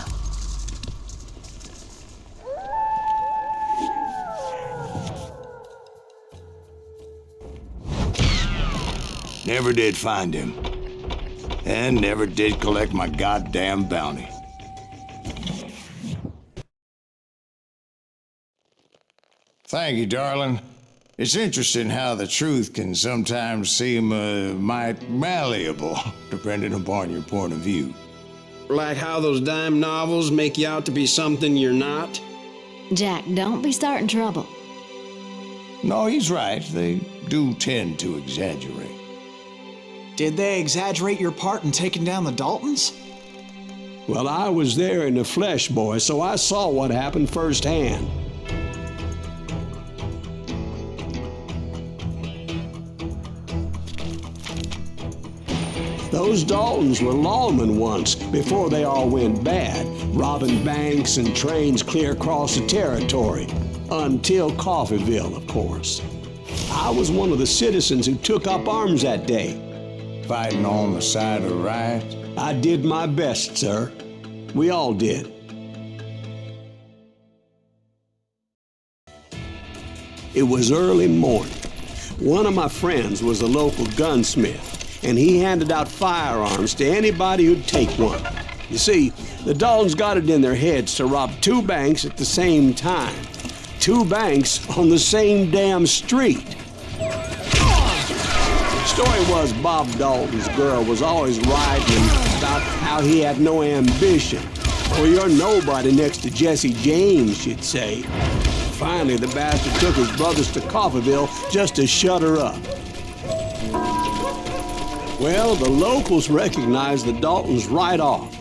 Never did find him. And never did collect my goddamn bounty. Thank you, darling. It's interesting how the truth can sometimes seem might malleable, depending upon your point of view. Like how those dime novels make you out to be something you're not? Jack, don't be starting trouble. No, he's right. They do tend to exaggerate. Did they exaggerate your part in taking down the Daltons? Well, I was there in the flesh, boy, so I saw what happened firsthand. Those Daltons were lawmen once, before they all went bad, robbing banks and trains clear across the territory. Until Coffeeville, of course. I was one of the citizens who took up arms that day. Fighting on the side of right? I did my best, sir. We all did. It was early morning. One of my friends was a local gunsmith, and he handed out firearms to anybody who'd take one. You see, the Daltons got it in their heads to rob 2 banks at the same time. 2 banks on the same damn street. The story was Bob Dalton's girl was always writing about how he had no ambition. Well, you're nobody next to Jesse James, she'd say. Finally, the bastard took his brothers to Coffeeville just to shut her up. Well, the locals recognized the Daltons right off.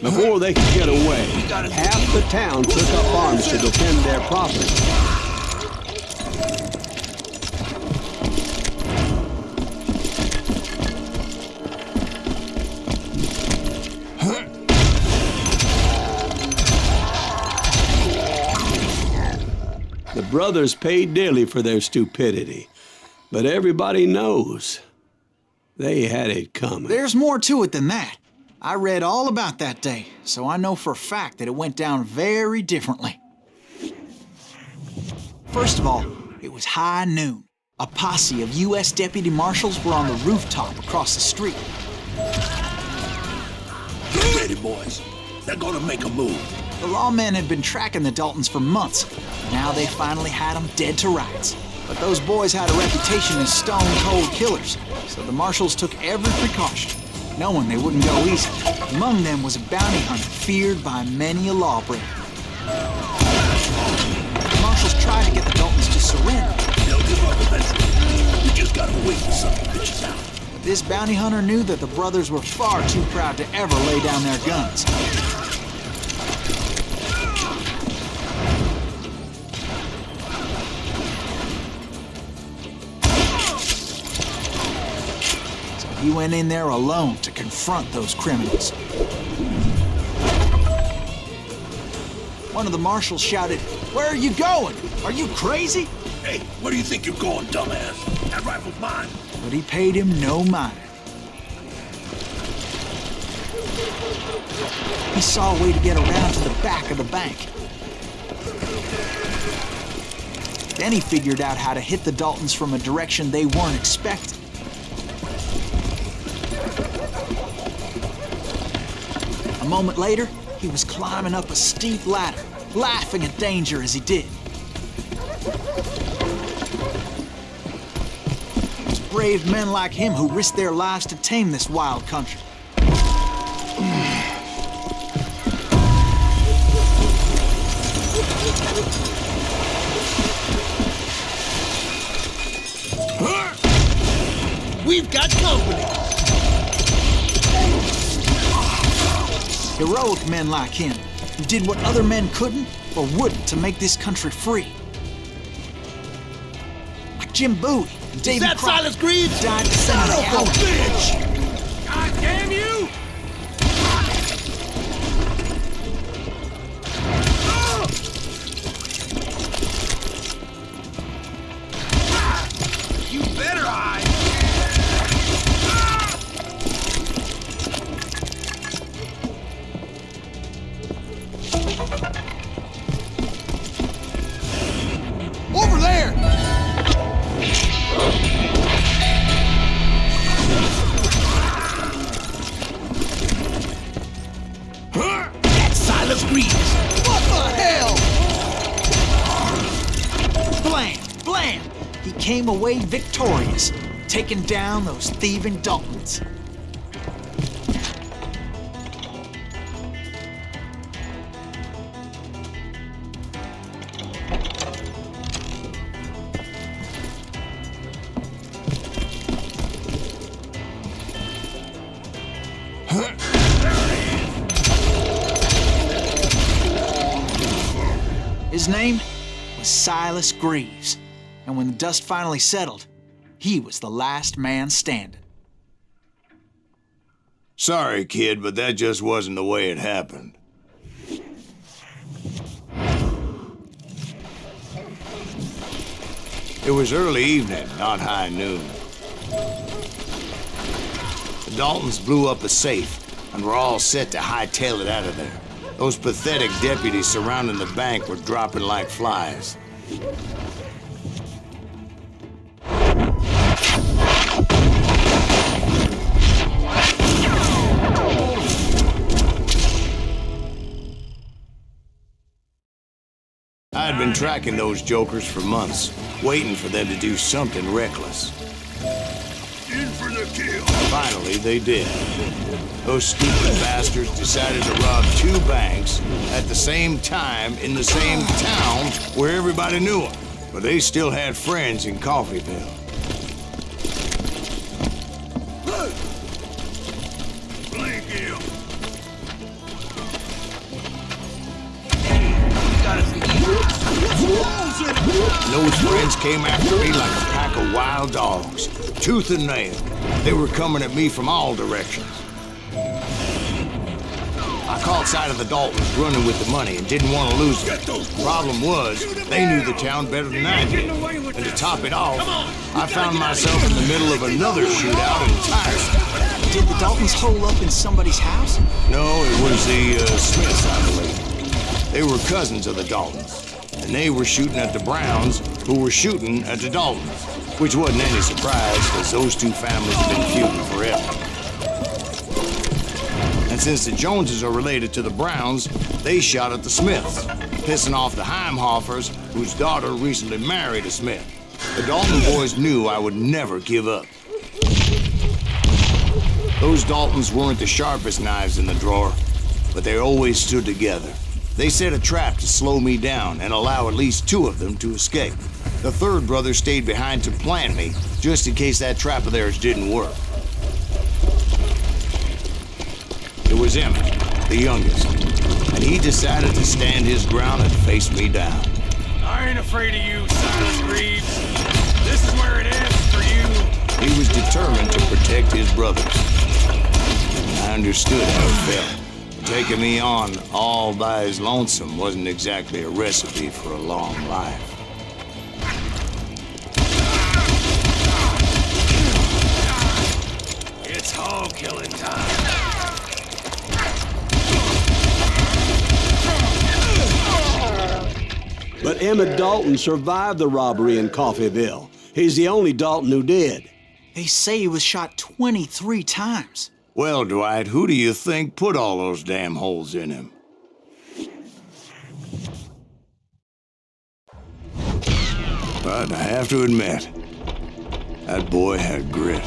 Before they could get away, half the town took up arms to defend their property. The brothers paid dearly for their stupidity, but everybody knows they had it coming. There's more to it than that. I read all about that day, so I know for a fact that it went down very differently. First of all, it was high noon. A posse of U.S. deputy marshals were on the rooftop across the street. Get ready, boys. They're gonna make a move. The lawmen had been tracking the Daltons for months. Now they finally had them dead to rights. But those boys had a reputation as stone-cold killers, so the marshals took every precaution, knowing they wouldn't go easy. Among them was a bounty hunter feared by many a lawbreaker. The marshals tried to get the Daltons to surrender. They'll give up eventually. We just gotta wait for some bitches out. But this bounty hunter knew that the brothers were far too proud to ever lay down their guns. He went in there alone to confront those criminals. One of the marshals shouted, "Where are you going? Are you crazy?" Hey, where do you think you're going, dumbass? That rifle's mine. But he paid him no mind. He saw a way to get around to the back of the bank. Then he figured out how to hit the Daltons from a direction they weren't expecting. A moment later, he was climbing up a steep ladder, laughing at danger as he did. It was brave men like him who risked their lives to tame this wild country. We've got company. Heroic men like him, who did what other men couldn't or wouldn't to make this country free. Like Jim Bowie and Davy Is that Crockett, Silas Greaves? died to send the alley. Bitch! God damn you! Reeves! What the hell? Blam! Blam! He came away victorious, taking down those thieving Daltons. His name was Silas Greaves, and when the dust finally settled, he was the last man standing. Sorry, kid, but that just wasn't the way it happened. It was early evening, not high noon. The Daltons blew up a safe, and were all set to hightail it out of there. Those pathetic deputies surrounding the bank were dropping like flies. I had been tracking those jokers for months, waiting for them to do something reckless. In for the kill. Finally, they did. Those stupid bastards decided to rob 2 banks at the same time in the same town where everybody knew them. But they still had friends in Coffeyville. Blink him. And those friends came after me like a pack of wild dogs, tooth and nail. They were coming at me from all directions. I caught sight of the Daltons running with the money and didn't want to lose them. Problem was, they knew the town better than I did. And to top it off, I found myself in the middle of another shootout entirely. Did the Daltons hole up in somebody's house? No, it was the Smiths, I believe. They were cousins of the Daltons. And they were shooting at the Browns, who were shooting at the Daltons. Which wasn't any surprise, because those 2 families have been feuding forever. And since the Joneses are related to the Browns, they shot at the Smiths, pissing off the Heimhoffers, whose daughter recently married a Smith. The Dalton boys knew I would never give up. Those Daltons weren't the sharpest knives in the drawer, but they always stood together. They set a trap to slow me down and allow at least 2 of them to escape. The 3rd brother stayed behind to plant me, just in case that trap of theirs didn't work. It was Emmett, the youngest, and he decided to stand his ground and face me down. I ain't afraid of you, Silas Greaves. This is where it ends for you. He was determined to protect his brothers. I understood how it felt. Taking me on all by his lonesome wasn't exactly a recipe for a long life. It's hog killing time. But Emmett Dalton survived the robbery in Coffeyville. He's the only Dalton who did. They say he was shot 23 times. Well, Dwight, who do you think put all those damn holes in him? But I have to admit, that boy had grit.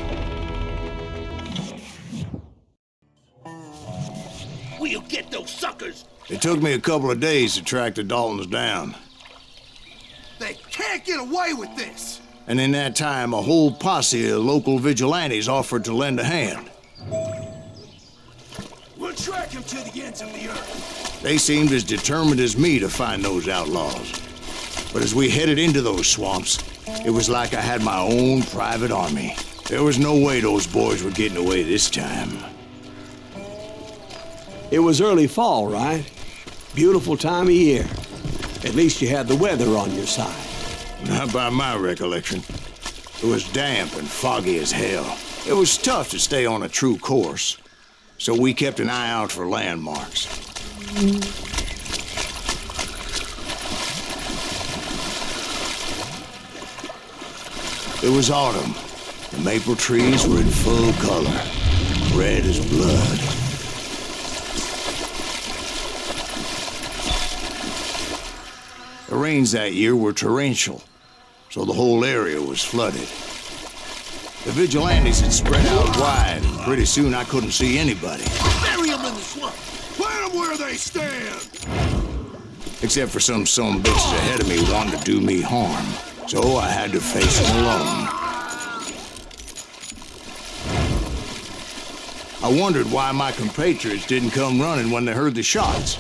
We'll get those suckers. It took me a couple of days to track the Daltons down. They can't get away with this! And in that time, a whole posse of local vigilantes offered to lend a hand. We'll track him to the ends of the earth. They seemed as determined as me to find those outlaws. But as we headed into those swamps, it was like I had my own private army. There was no way those boys were getting away this time. It was early fall, right? Beautiful time of year. At least you had the weather on your side. Not by my recollection. It was damp and foggy as hell. It was tough to stay on a true course. So we kept an eye out for landmarks. It was autumn. The maple trees were in full color, red as blood. The rains that year were torrential, so the whole area was flooded. The vigilantes had spread out wide, and pretty soon I couldn't see anybody. Bury them in the swamp! Plant them where they stand! Except for some bitches ahead of me wanting to do me harm. So I had to face them alone. I wondered why my compatriots didn't come running when they heard the shots.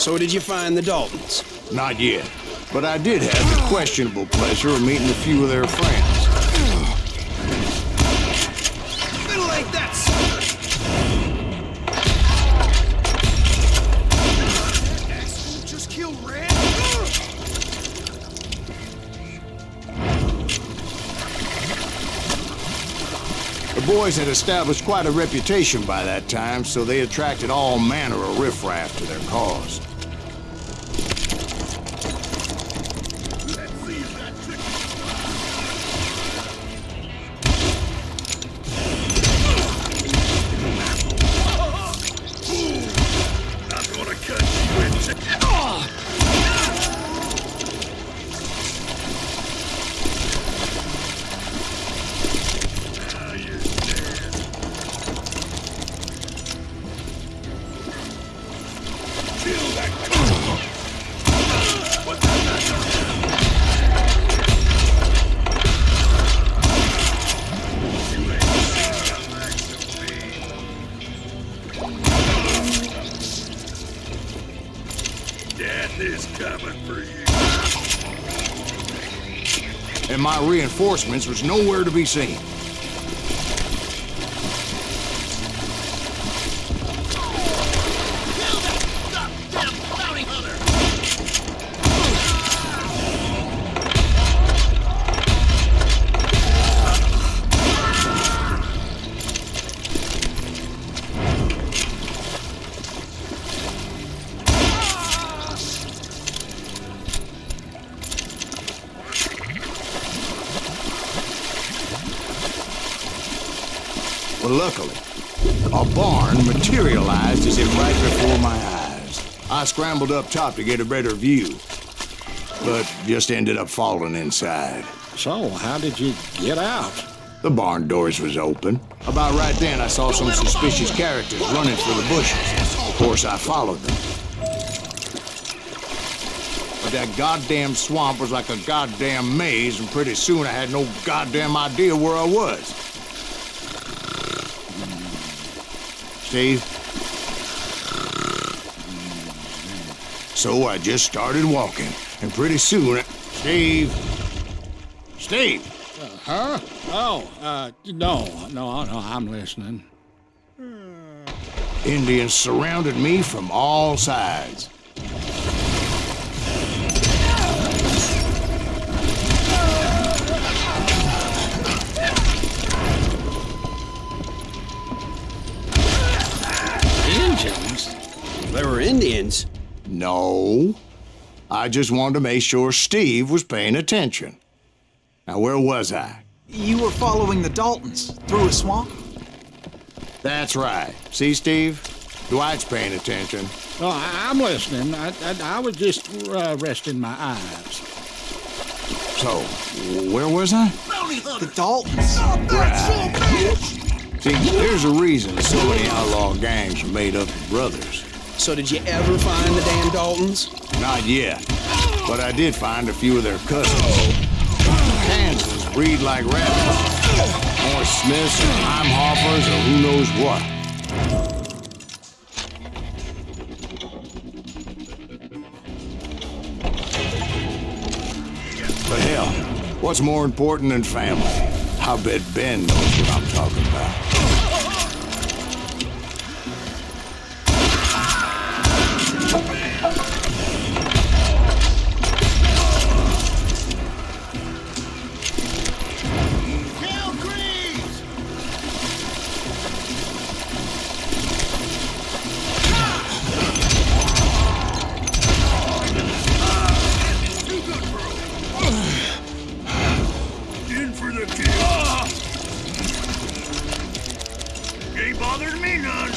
So did you find the Daltons? Not yet, but I did have the questionable pleasure of meeting a few of their friends. Like that, just killed Red. The boys had established quite a reputation by that time, so they attracted all manner of riffraff to their cause. And my reinforcements was nowhere to be seen. Well, luckily, a barn materialized as if right before my eyes. I scrambled up top to get a better view, but just ended up falling inside. So, how did you get out? The barn doors was open. About right then, I saw some suspicious characters running through the bushes. Of course, I followed them. But that goddamn swamp was like a goddamn maze, and pretty soon I had no goddamn idea where I was. Steve? So I just started walking, and pretty soon, Steve? Steve! Huh? Oh, no, I'm listening. Indians surrounded me from all sides. They were Indians? No. I just wanted to make sure Steve was paying attention. Now, where was I? You were following the Daltons through a swamp? That's right. See, Steve? Dwight's paying attention. Oh, I'm listening. I was just resting my eyes. So, where was I? The Daltons. Right. See, there's a reason so many outlaw gangs are made up of brothers. So did you ever find the damn Daltons? Not yet, but I did find a few of their cousins. Kansans breed like rabbits. More Smiths or Heimhoffers or who knows what. But hell, what's more important than family? I bet Ben knows what I'm talking about. Ain't bothered me none.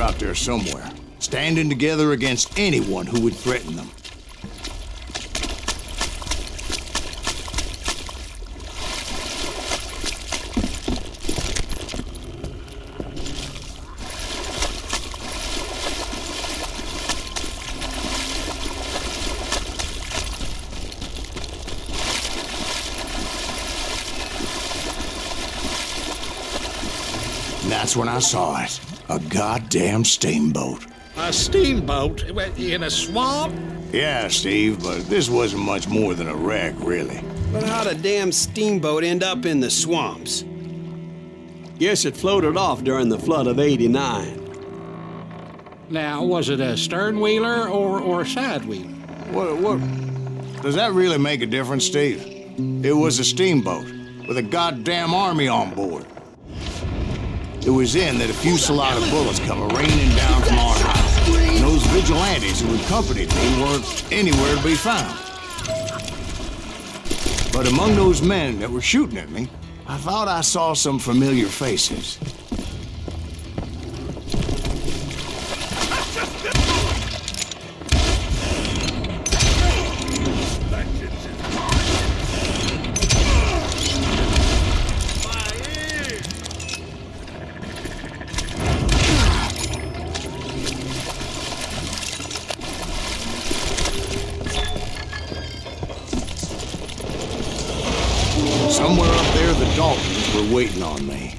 out there somewhere, standing together against anyone who would threaten them. And that's when I saw it. A goddamn steamboat. A steamboat in a swamp? Yeah, Steve, but this wasn't much more than a wreck, really. But how'd a damn steamboat end up in the swamps? Guess it floated off during the flood of '89. Now, was it a stern wheeler or a side wheeler? What? Does that really make a difference, Steve? It was a steamboat with a goddamn army on board. It was then that a fusillade of bullets come raining down from our house. And those vigilantes who accompanied me weren't anywhere to be found. But among those men that were shooting at me, I thought I saw some familiar faces. Somewhere up there, the Daltons were waiting on me.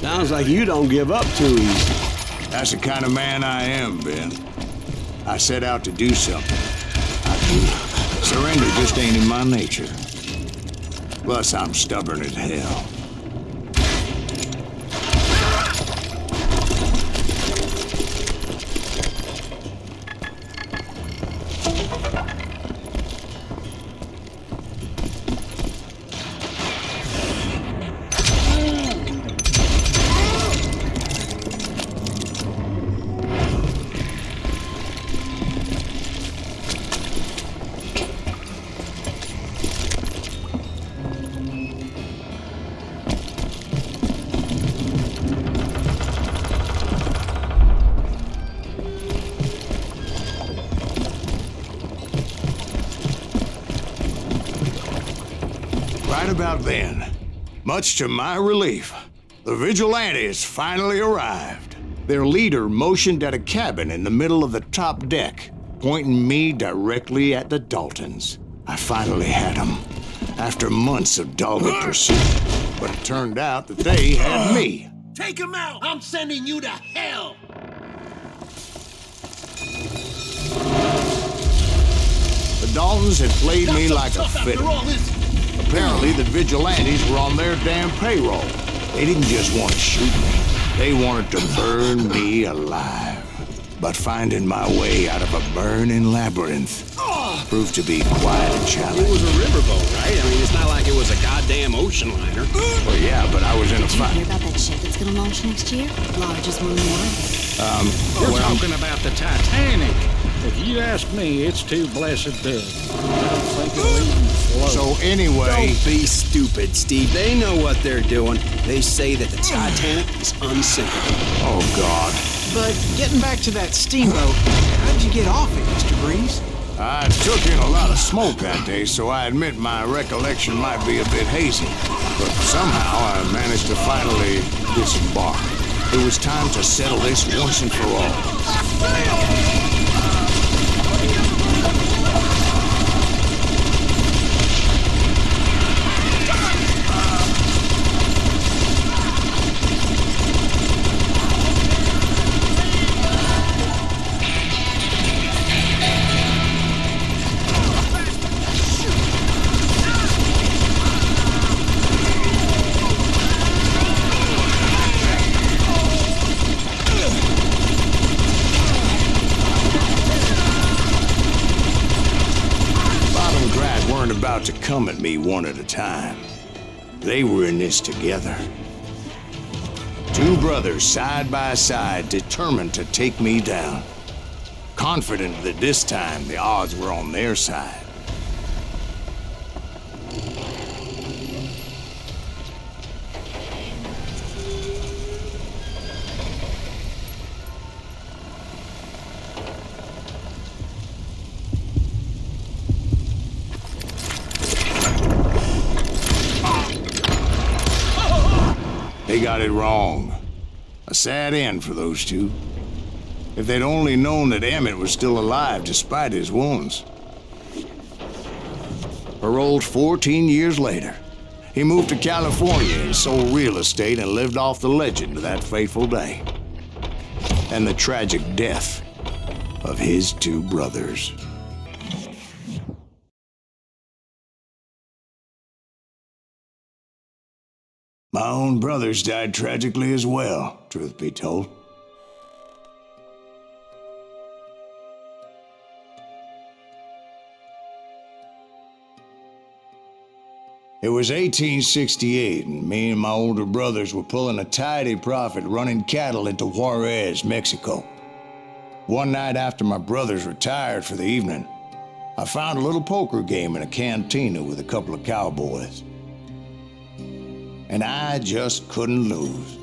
Sounds like you don't give up too easy. That's the kind of man I am, Ben. I set out to do something. Surrender just ain't in my nature. Plus, I'm stubborn as hell. Right about then, much to my relief, the vigilantes finally arrived. Their leader motioned at a cabin in the middle of the top deck, pointing me directly at the Daltons. I finally had them, after months of dogged pursuit. But it turned out that they had me. Take him out! I'm sending you to hell! The Daltons had played me like a fiddle. Apparently, the vigilantes were on their damn payroll. They didn't just want to shoot me. They wanted to burn me alive. But finding my way out of a burning labyrinth proved to be quite a challenge. It was a riverboat, right? I mean, it's not like it was a goddamn ocean liner. Well, yeah, but I was in a fight. Did you hear about that ship that's gonna launch next year? Largest one in the world. We're talking about the Titanic. If you ask me, it's too blessed big. I don't think it'll even float. So anyway... Don't be stupid, Steve. They know what they're doing. They say that the Titanic is unsinkable. Oh, God. But getting back to that steamboat, how'd you get off it, Mr. Greaves? I took in a lot of smoke that day, so I admit my recollection might be a bit hazy. But somehow I managed to finally disembark. It was time to settle this once and for all. to come at me one at a time. They were in this together. Two brothers side by side, determined to take me down. Confident that this time the odds were on their side. They got it wrong. A sad end for those two. If they'd only known that Emmett was still alive despite his wounds. Paroled 14 years later, he moved to California and sold real estate and lived off the legend of that fateful day. And the tragic death of his two brothers. My own brothers died tragically as well, truth be told. It was 1868, and me and my older brothers were pulling a tidy profit running cattle into Juarez, Mexico. One night after my brothers retired for the evening, I found a little poker game in a cantina with a couple of cowboys. And I just couldn't lose.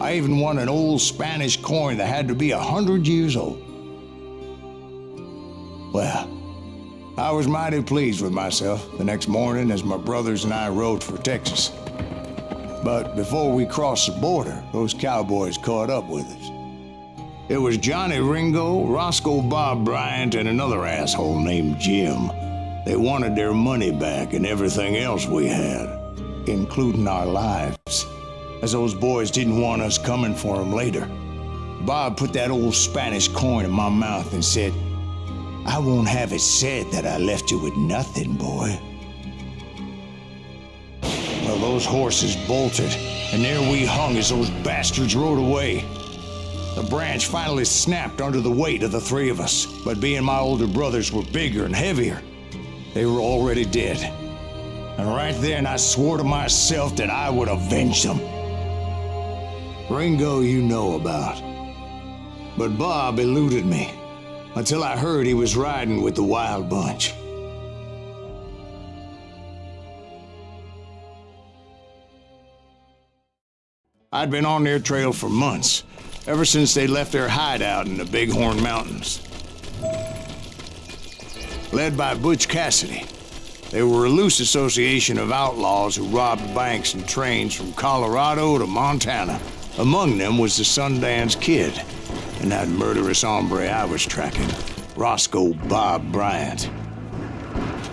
I even won an old Spanish coin that had to be 100 years old. Well, I was mighty pleased with myself the next morning as my brothers and I rode for Texas. But before we crossed the border, those cowboys caught up with us. It was Johnny Ringo, Roscoe Bob Bryant, and another asshole named Jim. They wanted their money back and everything else we had, including our lives, as those boys didn't want us coming for them later. Bob put that old Spanish coin in my mouth and said, "I won't have it said that I left you with nothing, boy." Well, those horses bolted, and there we hung as those bastards rode away. The branch finally snapped under the weight of the three of us, but being my older brothers were bigger and heavier, they were already dead. And right then I swore to myself that I would avenge them. Ringo you know about. But Bob eluded me until I heard he was riding with the Wild Bunch. I'd been on their trail for months, ever since they left their hideout in the Bighorn Mountains. Led by Butch Cassidy, they were a loose association of outlaws who robbed banks and trains from Colorado to Montana. Among them was the Sundance Kid and that murderous hombre I was tracking, Roscoe Bob Bryant.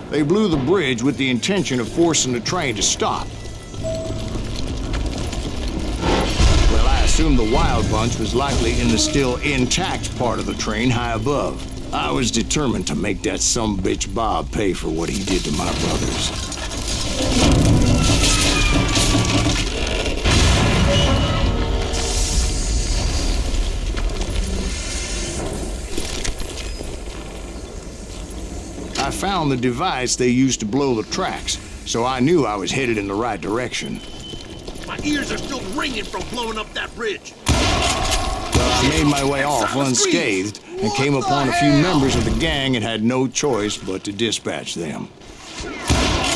They blew the bridge with the intention of forcing the train to stop. Well, I assumed the Wild Bunch was likely in the still intact part of the train high above. I was determined to make that sumbitch Bob pay for what he did to my brothers. I found the device they used to blow the tracks, so I knew I was headed in the right direction. My ears are still ringing from blowing up that bridge. Well, I made my way off unscathed and came upon a few members of the gang and had no choice but to dispatch them.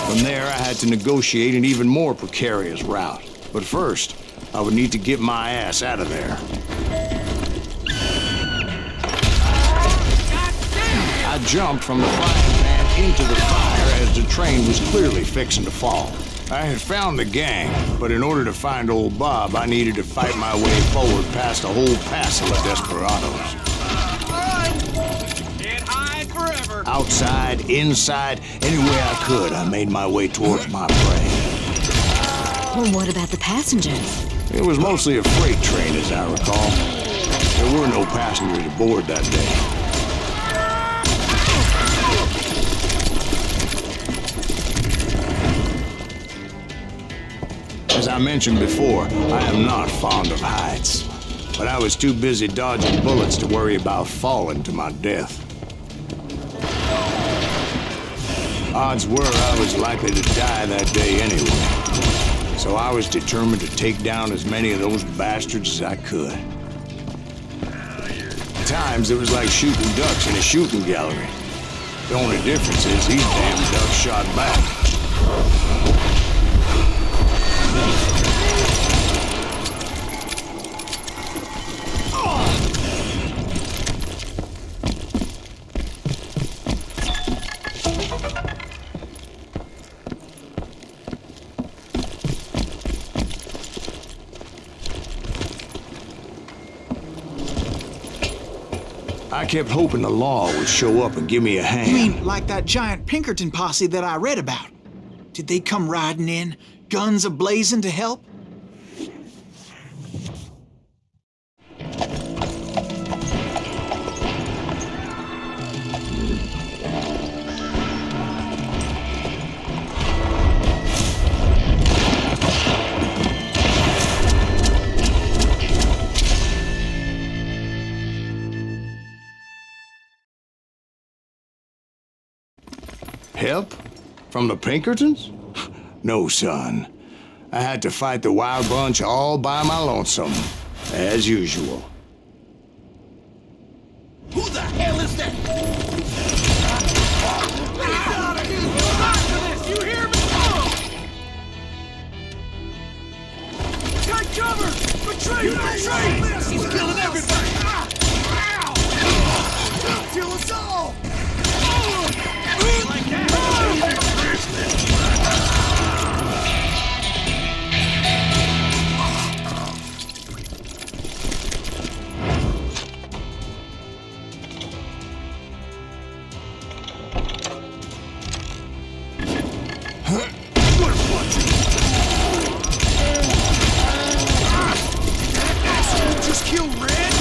From there, I had to negotiate an even more precarious route. But first, I would need to get my ass out of there. I jumped from the frying pan into the fire as the train was clearly fixing to fall. I had found the gang, but in order to find old Bob, I needed to fight my way forward past a whole passel of desperados. Can't hide forever. Outside, inside, any way I could, I made my way towards my prey. Well, what about the passengers? It was mostly a freight train, as I recall. There were no passengers aboard that day. As I mentioned before, I am not fond of heights, but I was too busy dodging bullets to worry about falling to my death. Odds were I was likely to die that day anyway. So I was determined to take down as many of those bastards as I could. At times, it was like shooting ducks in a shooting gallery. The only difference is these damn ducks shot back. I kept hoping the law would show up and give me a hand. You mean like that giant Pinkerton posse that I read about? Did they come riding in, guns a-blazing to help? Help? From the Pinkertons? No, son. I had to fight the Wild Bunch all by my lonesome, as usual. Who the hell is that? You hear me? Take cover! Betray! He's killing everything! Kill us all! Like that! Just kill Red?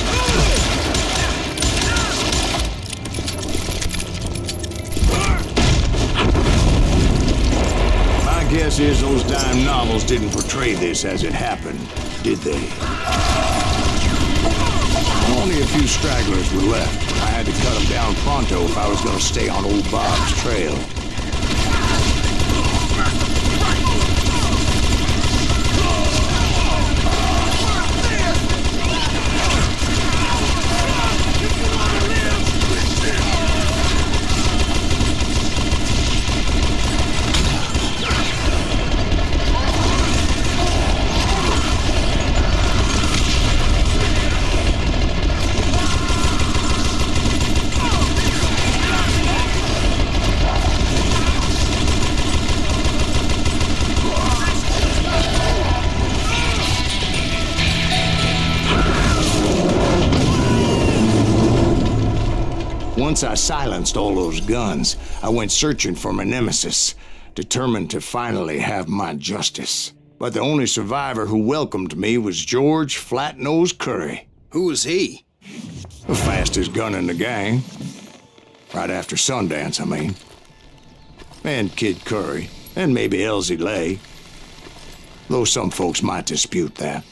Guess is those dime novels didn't portray this as it happened, did they? Only a few stragglers were left. I had to cut them down pronto if I was going to stay on old Bob's trail. Once I silenced all those guns, I went searching for my nemesis, determined to finally have my justice. But the only survivor who welcomed me was George Flat-Nosed Curry. Who was he? The fastest gun in the gang. Right after Sundance, I mean. And Kid Curry, and maybe Elsie Lay. Though some folks might dispute that.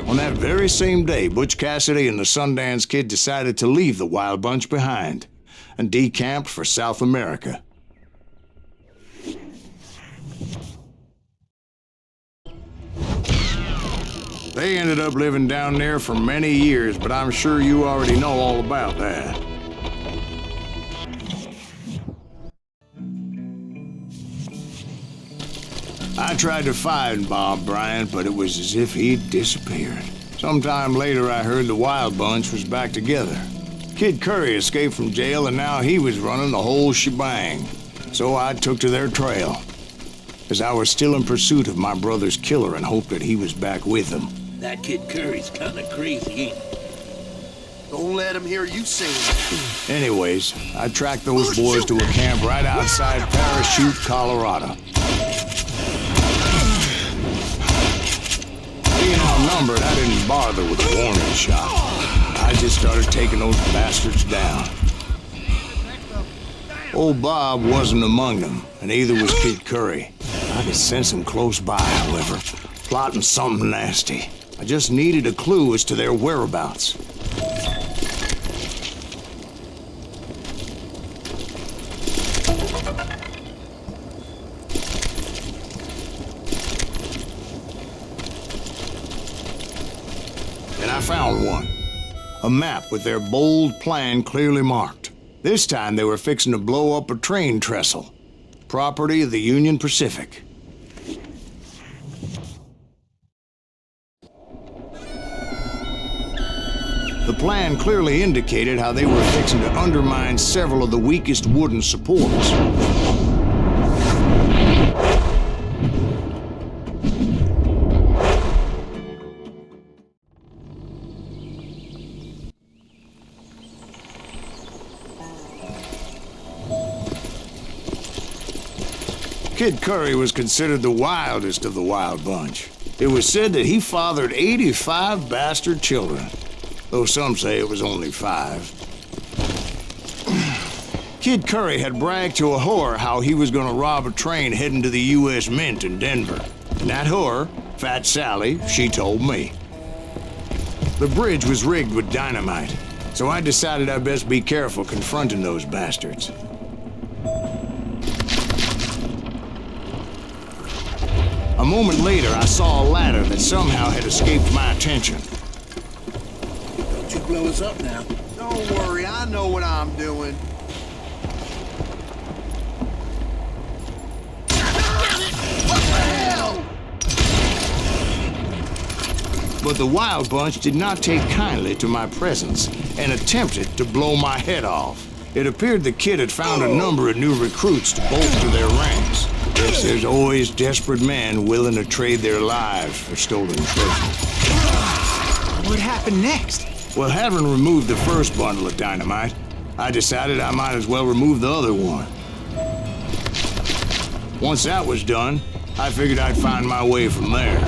On that very same day, Butch Cassidy and the Sundance Kid decided to leave the Wild Bunch behind and decamped for South America. They ended up living down there for many years, but I'm sure you already know all about that. I tried to find Bob Bryant, but it was as if he'd disappeared. Sometime later, I heard the Wild Bunch was back together. Kid Curry escaped from jail, and now he was running the whole shebang. So I took to their trail, as I was still in pursuit of my brother's killer and hoped that he was back with him. That Kid Curry's kind of crazy, ain't he? Don't let him hear you sing. Anyways, I tracked those boys to a camp right outside Parachute, Colorado. Being outnumbered, I didn't bother with a warning shot. I just started taking those bastards down. Old Bob wasn't among them, and neither was Kid Curry. I could sense him close by, however, plotting something nasty. I just needed a clue as to their whereabouts. And I found one. A map with their bold plan clearly marked. This time they were fixing to blow up a train trestle. Property of the Union Pacific. The plan clearly indicated how they were fixing to undermine several of the weakest wooden supports. Kid Curry was considered the wildest of the wild bunch. It was said that he fathered 85 bastard children, though some say it was only 5. Kid Curry had bragged to a whore how he was gonna rob a train heading to the U.S. Mint in Denver. And that whore, Fat Sally, she told me. The bridge was rigged with dynamite, so I decided I'd best be careful confronting those bastards. A moment later, I saw a ladder that somehow had escaped my attention. Don't you blow us up now. Don't worry, I know what I'm doing. What the hell? But the Wild Bunch did not take kindly to my presence and attempted to blow my head off. It appeared the kid had found a number of new recruits to bolster their ranks. Yes, there's always desperate men willing to trade their lives for stolen treasure. What happened next? Well, having removed the first bundle of dynamite, I decided I might as well remove the other one. Once that was done, I figured I'd find my way from there.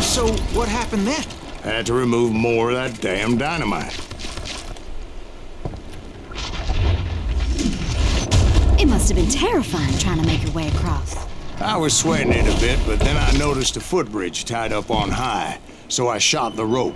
So, what happened then? Had to remove more of that damn dynamite. It must have been terrifying trying to make your way across. I was sweating it a bit, but then I noticed a footbridge tied up on high, so I shot the rope.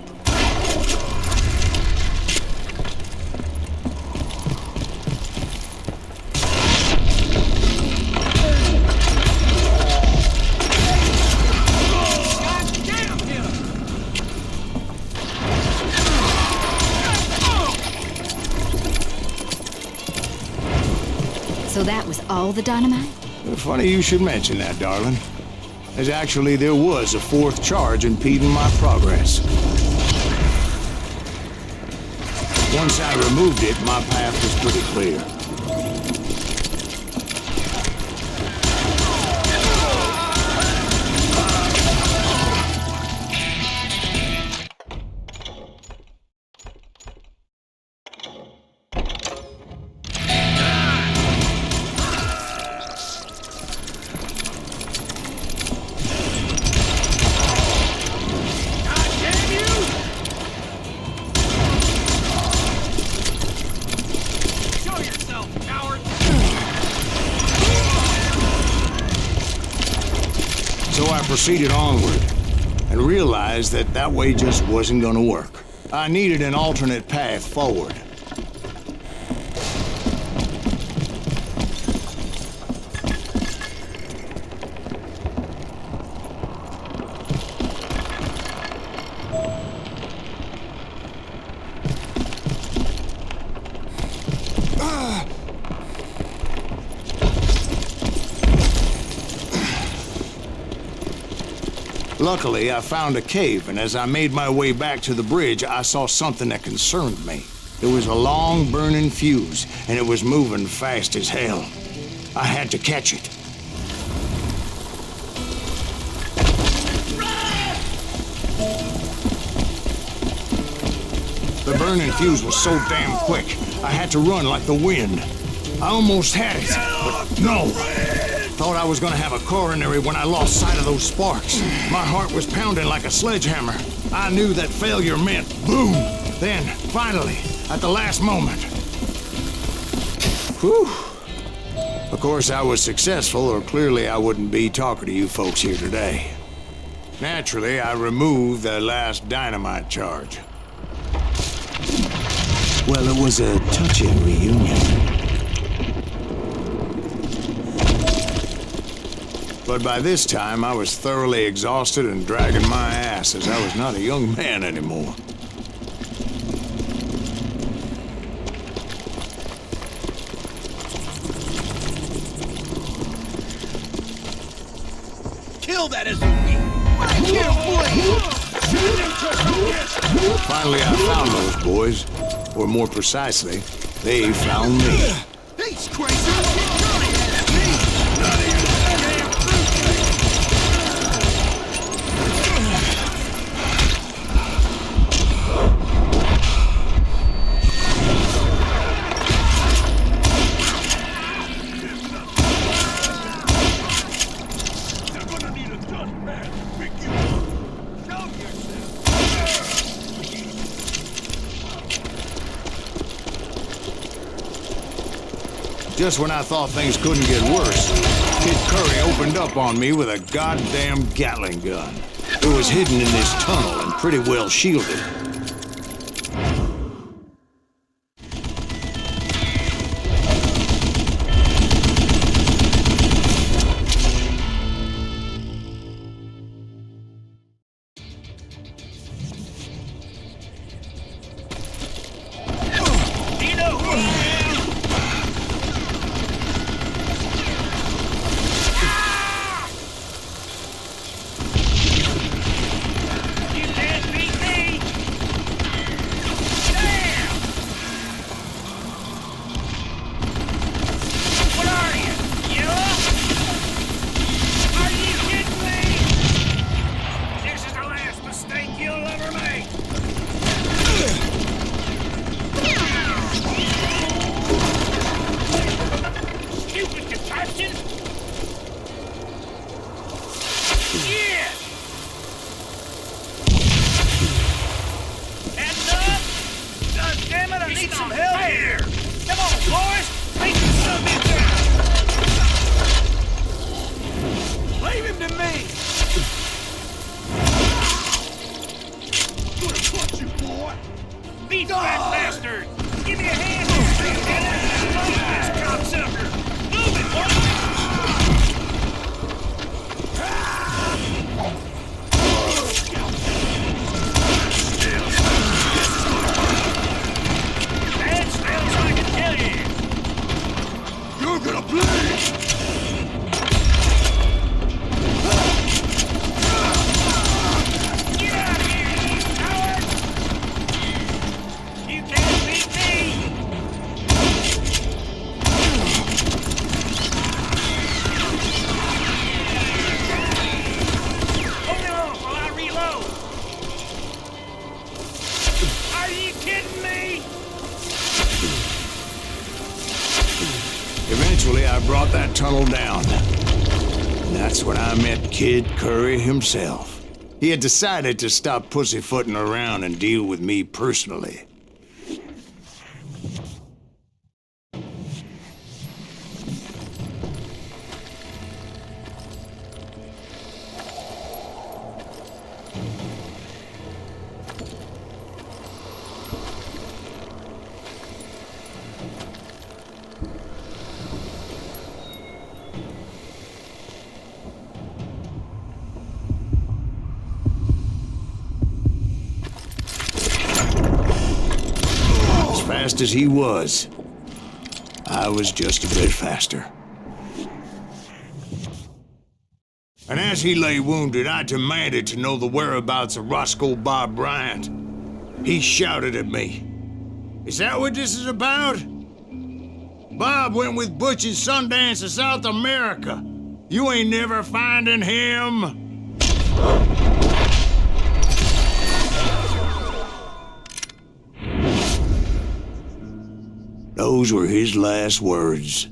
So that was all the dynamite? Funny you should mention that, darling. As actually there was a 4th charge impeding my progress. Once I removed it, my path was pretty clear. So I proceeded onward and realized that that way just wasn't gonna work. I needed an alternate path forward. Luckily, I found a cave, and as I made my way back to the bridge, I saw something that concerned me. It was a long burning fuse, and it was moving fast as hell. I had to catch it. The burning fuse was so damn quick, I had to run like the wind. I almost had it, but no. Thought I was gonna have a coronary when I lost sight of those sparks. My heart was pounding like a sledgehammer. I knew that failure meant boom. Then, finally, at the last moment. Whew. Of course, I was successful, or clearly I wouldn't be talking to you folks here today. Naturally, I removed the last dynamite charge. Well, it was a touching reunion. But by this time, I was thoroughly exhausted and dragging my ass as I was not a young man anymore. Kill that SOB! Finally, I found those boys. Or more precisely, they found me. He's crazy! None of you damn Just when I thought things couldn't get worse, Kid Curry opened up on me with a goddamn Gatling gun. It was hidden in this tunnel and pretty well shielded. Eventually, I brought that tunnel down. And that's when I met Kid Curry himself. He had decided to stop pussyfooting around and deal with me personally. Fast as he was, I was just a bit faster. And as he lay wounded, I demanded to know the whereabouts of Roscoe Bob Bryant. He shouted at me. Is that what this is about? Bob went with Butch and Sundance to South America. You ain't never finding him. Those were his last words.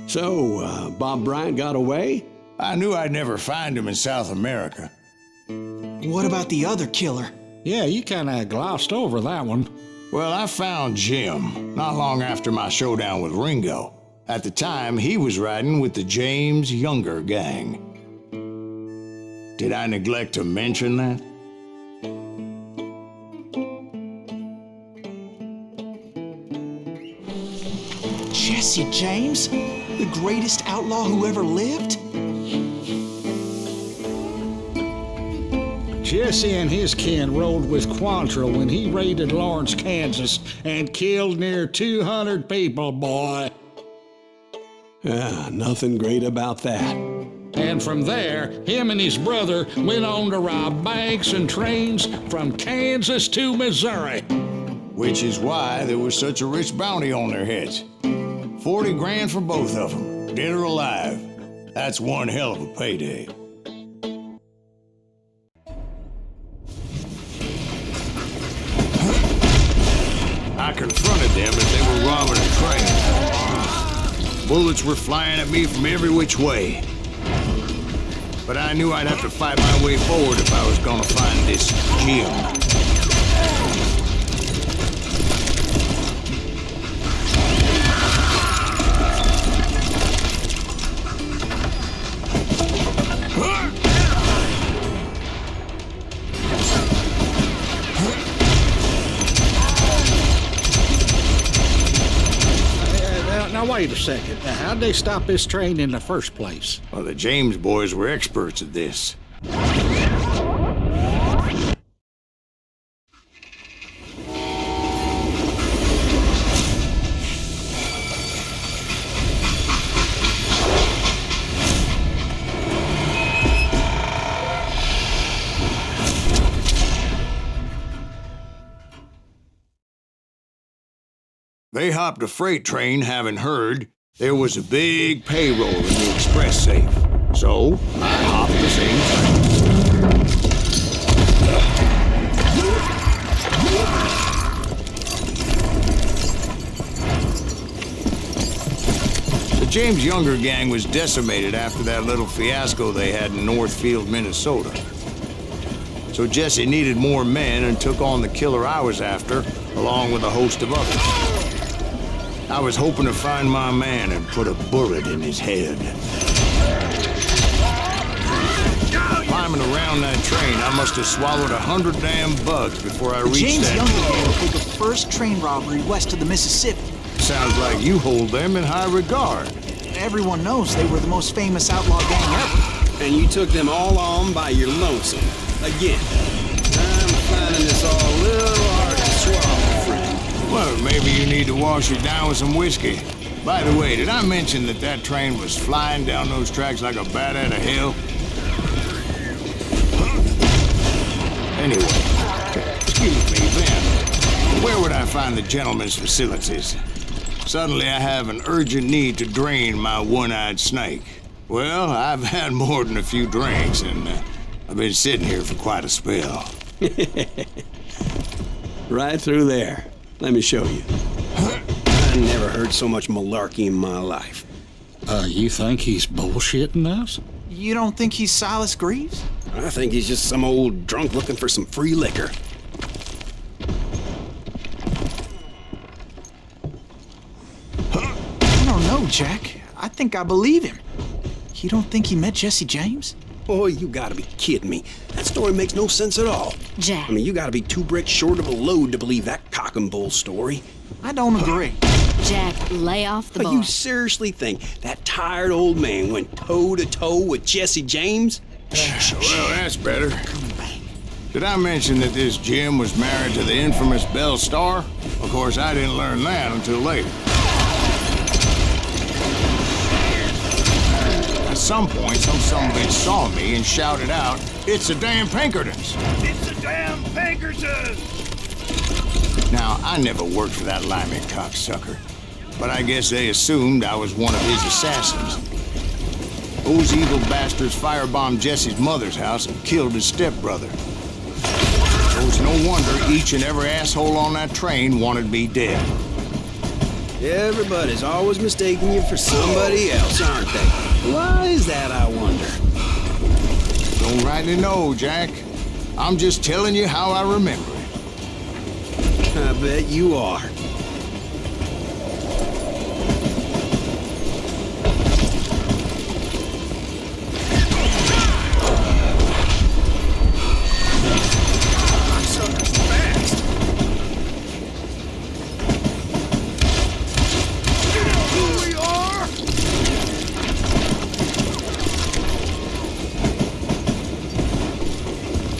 So, Bob Bryant got away? I knew I'd never find him in South America. What about the other killer? Yeah, you kinda glossed over that one. Well, I found Jim not long after my showdown with Ringo. At the time, he was riding with the James Younger gang. Did I neglect to mention that? Jesse James? The greatest outlaw who ever lived? Jesse and his kin rode with Quantrill when he raided Lawrence, Kansas, and killed near 200 people, boy. Nothing great about that. And from there, him and his brother went on to rob banks and trains from Kansas to Missouri. Which is why there was such a rich bounty on their heads. 40 grand for both of them, dead or alive. That's one hell of a payday. I confronted them as they were robbing a train. Bullets were flying at me from every which way. But I knew I'd have to fight my way forward if I was gonna find this Jim. Now, wait a second. Now, how'd they stop this train in the first place? Well, the James boys were experts at this. They hopped a freight train, having heard there was a big payroll in the express safe. So, I hopped the same train. The James Younger gang was decimated after that little fiasco they had in Northfield, Minnesota. So Jesse needed more men and took on the killer I was after, along with a host of others. I was hoping to find my man and put a bullet in his head. Climbing around that train, I must have swallowed 100 damn bugs before I reached James that. Younger gang pulled the first train robbery west of the Mississippi. Sounds like you hold them in high regard. Everyone knows they were the most famous outlaw gang ever. And you took them all on by your lonesome. Again. I'm finding this all a little hard to swallow, friend. Well, maybe you need to wash it down with some whiskey. By the way, did I mention that train was flying down those tracks like a bat out of hell? Anyway, excuse me, Ben. Where would I find the gentleman's facilities? Suddenly I have an urgent need to drain my one-eyed snake. Well, I've had more than a few drinks, and I've been sitting here for quite a spell. Right through there. Let me show you. I never heard so much malarkey in my life. You think he's bullshitting us? You don't think he's Silas Greaves? I think he's just some old drunk looking for some free liquor. I don't know, Jack. I think I believe him. You don't think he met Jesse James? Boy, you gotta be kidding me. That story makes no sense at all. Jack. I mean, you gotta be 2 bricks short of a load to believe that cock and bull story. I don't agree. Jack, lay off the But bar. you seriously think that tired old man went toe-to-toe with Jesse James? Well, that's better. Did I mention that this Jim was married to the infamous Belle Starr? Of course, I didn't learn that until later. At some point, some sumbitch saw me and shouted out, "It's the damn Pinkertons!" It's the damn Pinkertons! Now, I never worked for that limey cocksucker, but I guess they assumed I was one of his assassins. Those evil bastards firebombed Jesse's mother's house and killed his stepbrother. So it's no wonder each and every asshole on that train wanted me dead. Everybody's always mistaking you for somebody else, aren't they? Why is that, I wonder? Don't rightly know, Jack. I'm just telling you how I remember it. I bet you are.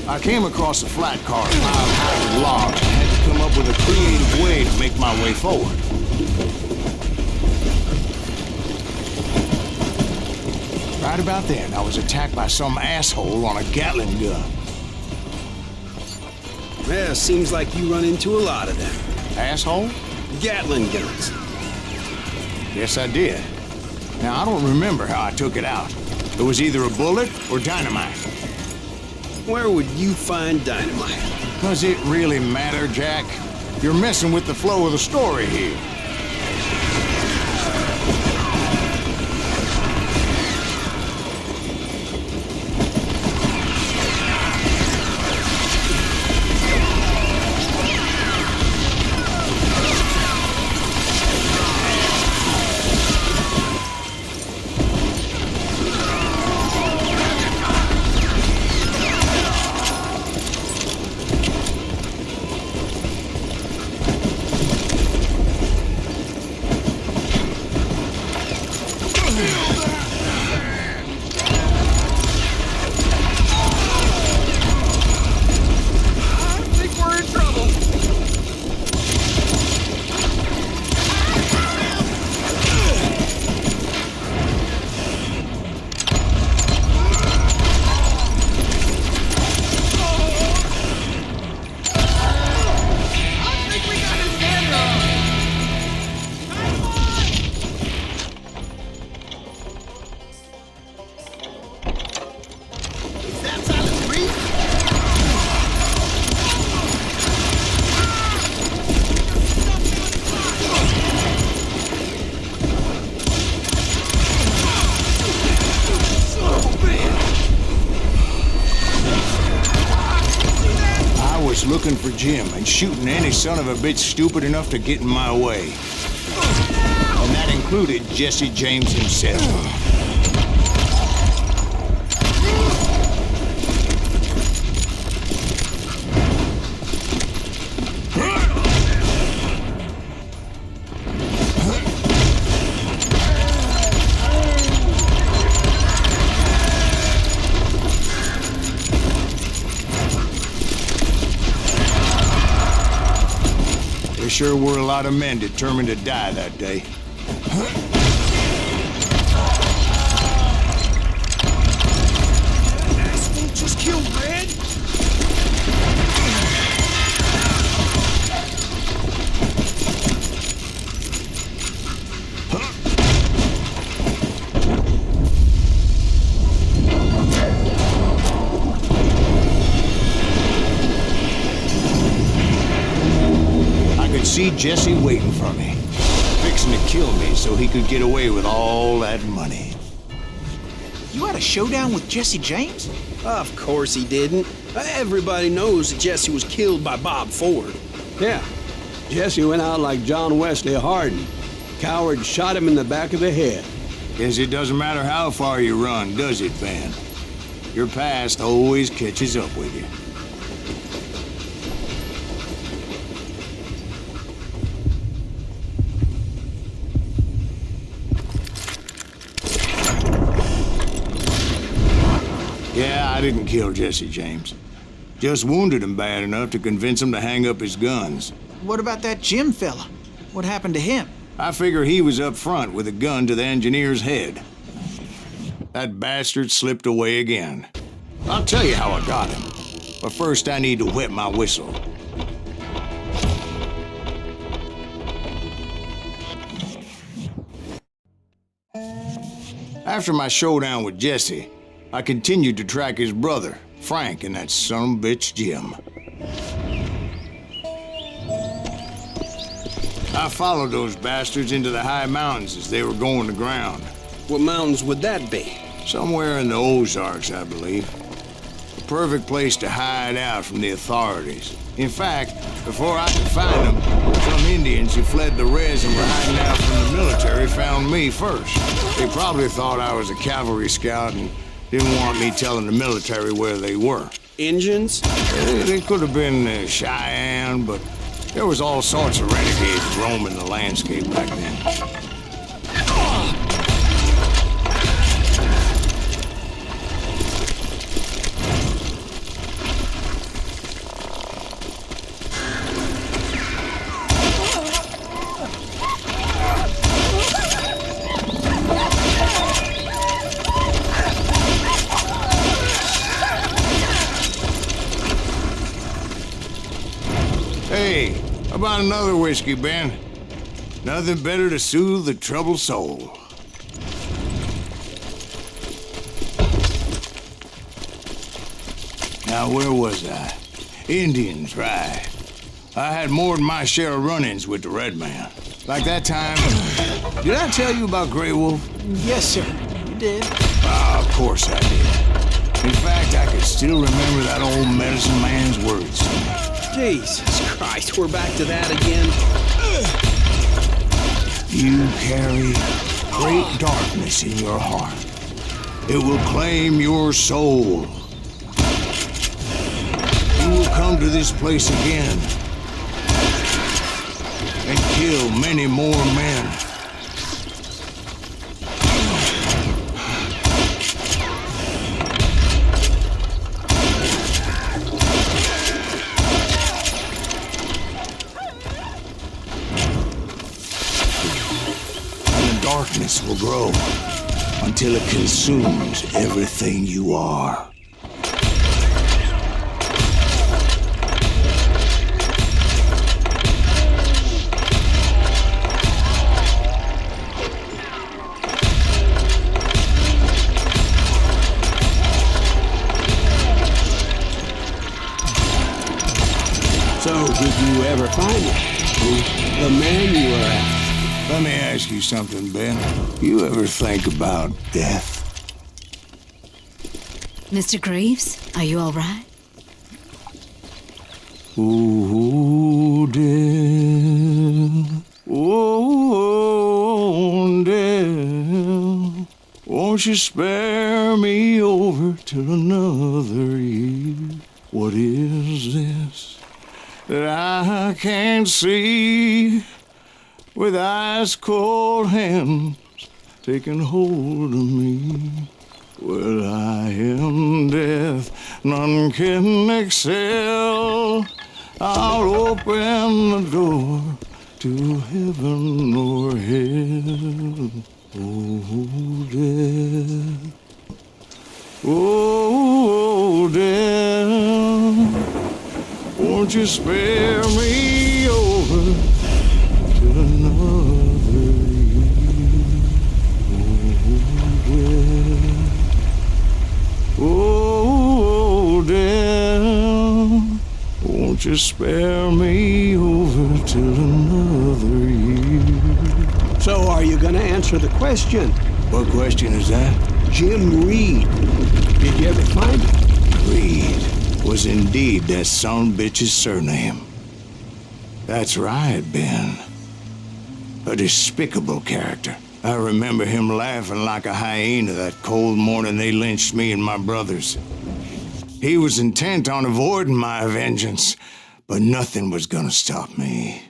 I came across a flat car piled high with logs and had to come up with a creative way to make my way forward. Right about then, I was attacked by some asshole on a Gatling gun. Well, seems like you run into a lot of them. Asshole? Gatling guns. Yes, I did. Now, I don't remember how I took it out. It was either a bullet or dynamite. Where would you find dynamite? Does it really matter, Jack? You're messing with the flow of the story here. Looking for Jim and shooting any son of a bitch stupid enough to get in my way. And that included Jesse James himself. There sure were a lot of men determined to die that day. That asshole just killed Red? See Jesse waiting for me, fixing to kill me so he could get away with all that money. You had a showdown with Jesse James? Of course he didn't. Everybody knows that Jesse was killed by Bob Ford. Yeah, Jesse went out like John Wesley Hardin. Coward shot him in the back of the head. Guess it doesn't matter how far you run, does it, Ben? Your past always catches up with you. Yeah, I didn't kill Jesse James. Just wounded him bad enough to convince him to hang up his guns. What about that Jim fella? What happened to him? I figure he was up front with a gun to the engineer's head. That bastard slipped away again. I'll tell you how I got him. But first I need to wet my whistle. After my showdown with Jesse, I continued to track his brother, Frank, and that sumbitch Jim. I followed those bastards into the high mountains as they were going to ground. What mountains would that be? Somewhere in the Ozarks, I believe. The perfect place to hide out from the authorities. In fact, before I could find them, some Indians who fled the res and were hiding out from the military found me first. They probably thought I was a cavalry scout and didn't want me telling the military where they were. Injuns? They could have been Cheyenne, but there was all sorts of renegades roaming the landscape back then. Hey, how about another whiskey, Ben? Nothing better to soothe the troubled soul. Now, where was I? Indians, right. I had more than my share of run-ins with the Red Man. Like that time... Did I tell you about Grey Wolf? Yes, sir. You did. Ah, of course I did. In fact, I can still remember that old medicine man's words to me. Jesus Christ, we're back to that again. You carry great darkness in your heart. It will claim your soul. You will come to this place again and kill many more men. Darkness will grow until it consumes everything you are. So, did you ever find it? The man you were after? Let me ask you something, Ben. You ever think about death? Mr. Greaves, are you all right? Oh, death. Oh, death. Won't you spare me over till another year? What is this that I can't see? With ice cold hands taking hold of me. Well, I am death, none can excel. I'll open the door to heaven or hell. Oh, death. Oh, death. Won't you spare me over another year? Oh, death, won't you spare me over till another year? So are you gonna answer the question? What question is that? Jim Reed. Did you ever find him? Reed was indeed that son-bitch's surname. That's right, Ben. A despicable character. I remember him laughing like a hyena that cold morning they lynched me and my brothers. He was intent on avoiding my vengeance, but nothing was gonna stop me.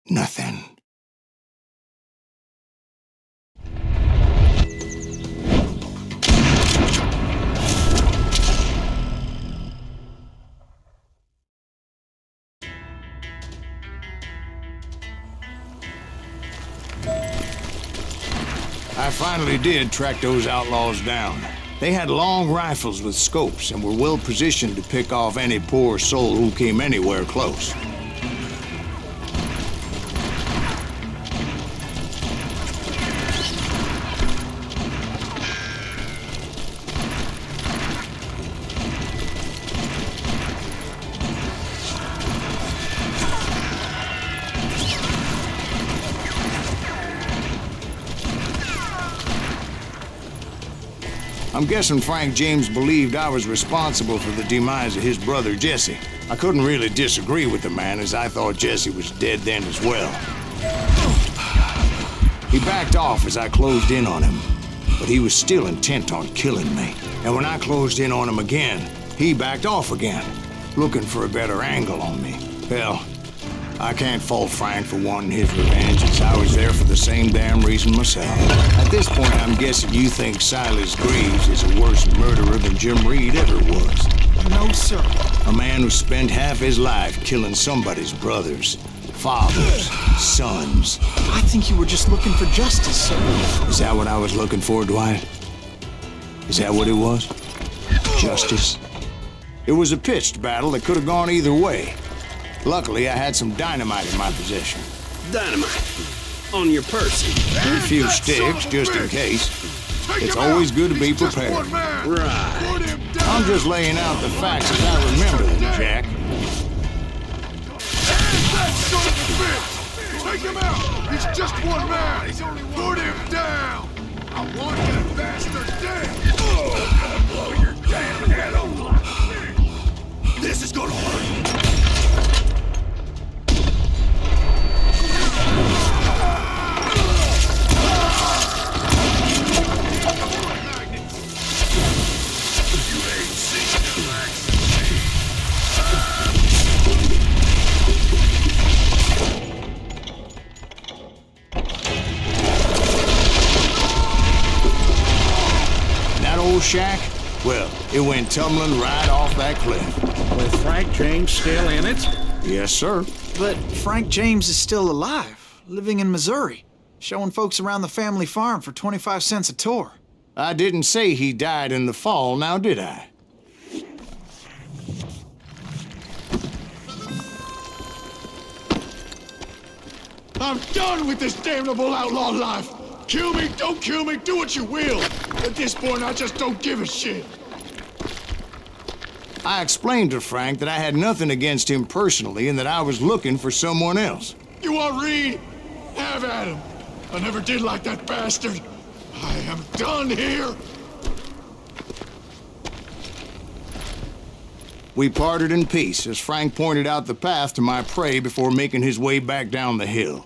Nothing. I finally did track those outlaws down. They had long rifles with scopes and were well positioned to pick off any poor soul who came anywhere close. I'm guessing Frank James believed I was responsible for the demise of his brother Jesse. I couldn't really disagree with the man, as I thought Jesse was dead then as well. He backed off as I closed in on him, but he was still intent on killing me. And when I closed in on him again, he backed off again, looking for a better angle on me. Hell, I can't fault Frank for wanting his revenge, as I was there for the same damn reason myself. At this point, I'm guessing you think Silas Greaves is a worse murderer than Jim Reed ever was. No, sir. A man who spent half his life killing somebody's brothers, fathers, sons. I think you were just looking for justice, sir. Is that what I was looking for, Dwight? Is that what it was? Justice? It was a pitched battle that could have gone either way. Luckily, I had some dynamite in my possession. Dynamite? On your person? A few sticks, just in case. It's always good to be prepared. Right. I'm just laying out the facts as I remember them, Jack. Take him out! He's just one man! Put him down! I want that bastard dead! Oh, I'm gonna blow your damn head off! This is gonna hurt! Shack? Well, it went tumbling right off that cliff. With Frank James still in it? Yes, sir. But Frank James is still alive, living in Missouri, showing folks around the family farm for 25 cents a tour. I didn't say he died in the fall, now did I? I'm done with this damnable outlaw life! Kill me, don't kill me, do what you will! At this point, I just don't give a shit. I explained to Frank that I had nothing against him personally and that I was looking for someone else. You want Reed? Have at him. I never did like that bastard. I am done here. We parted in peace as Frank pointed out the path to my prey before making his way back down the hill.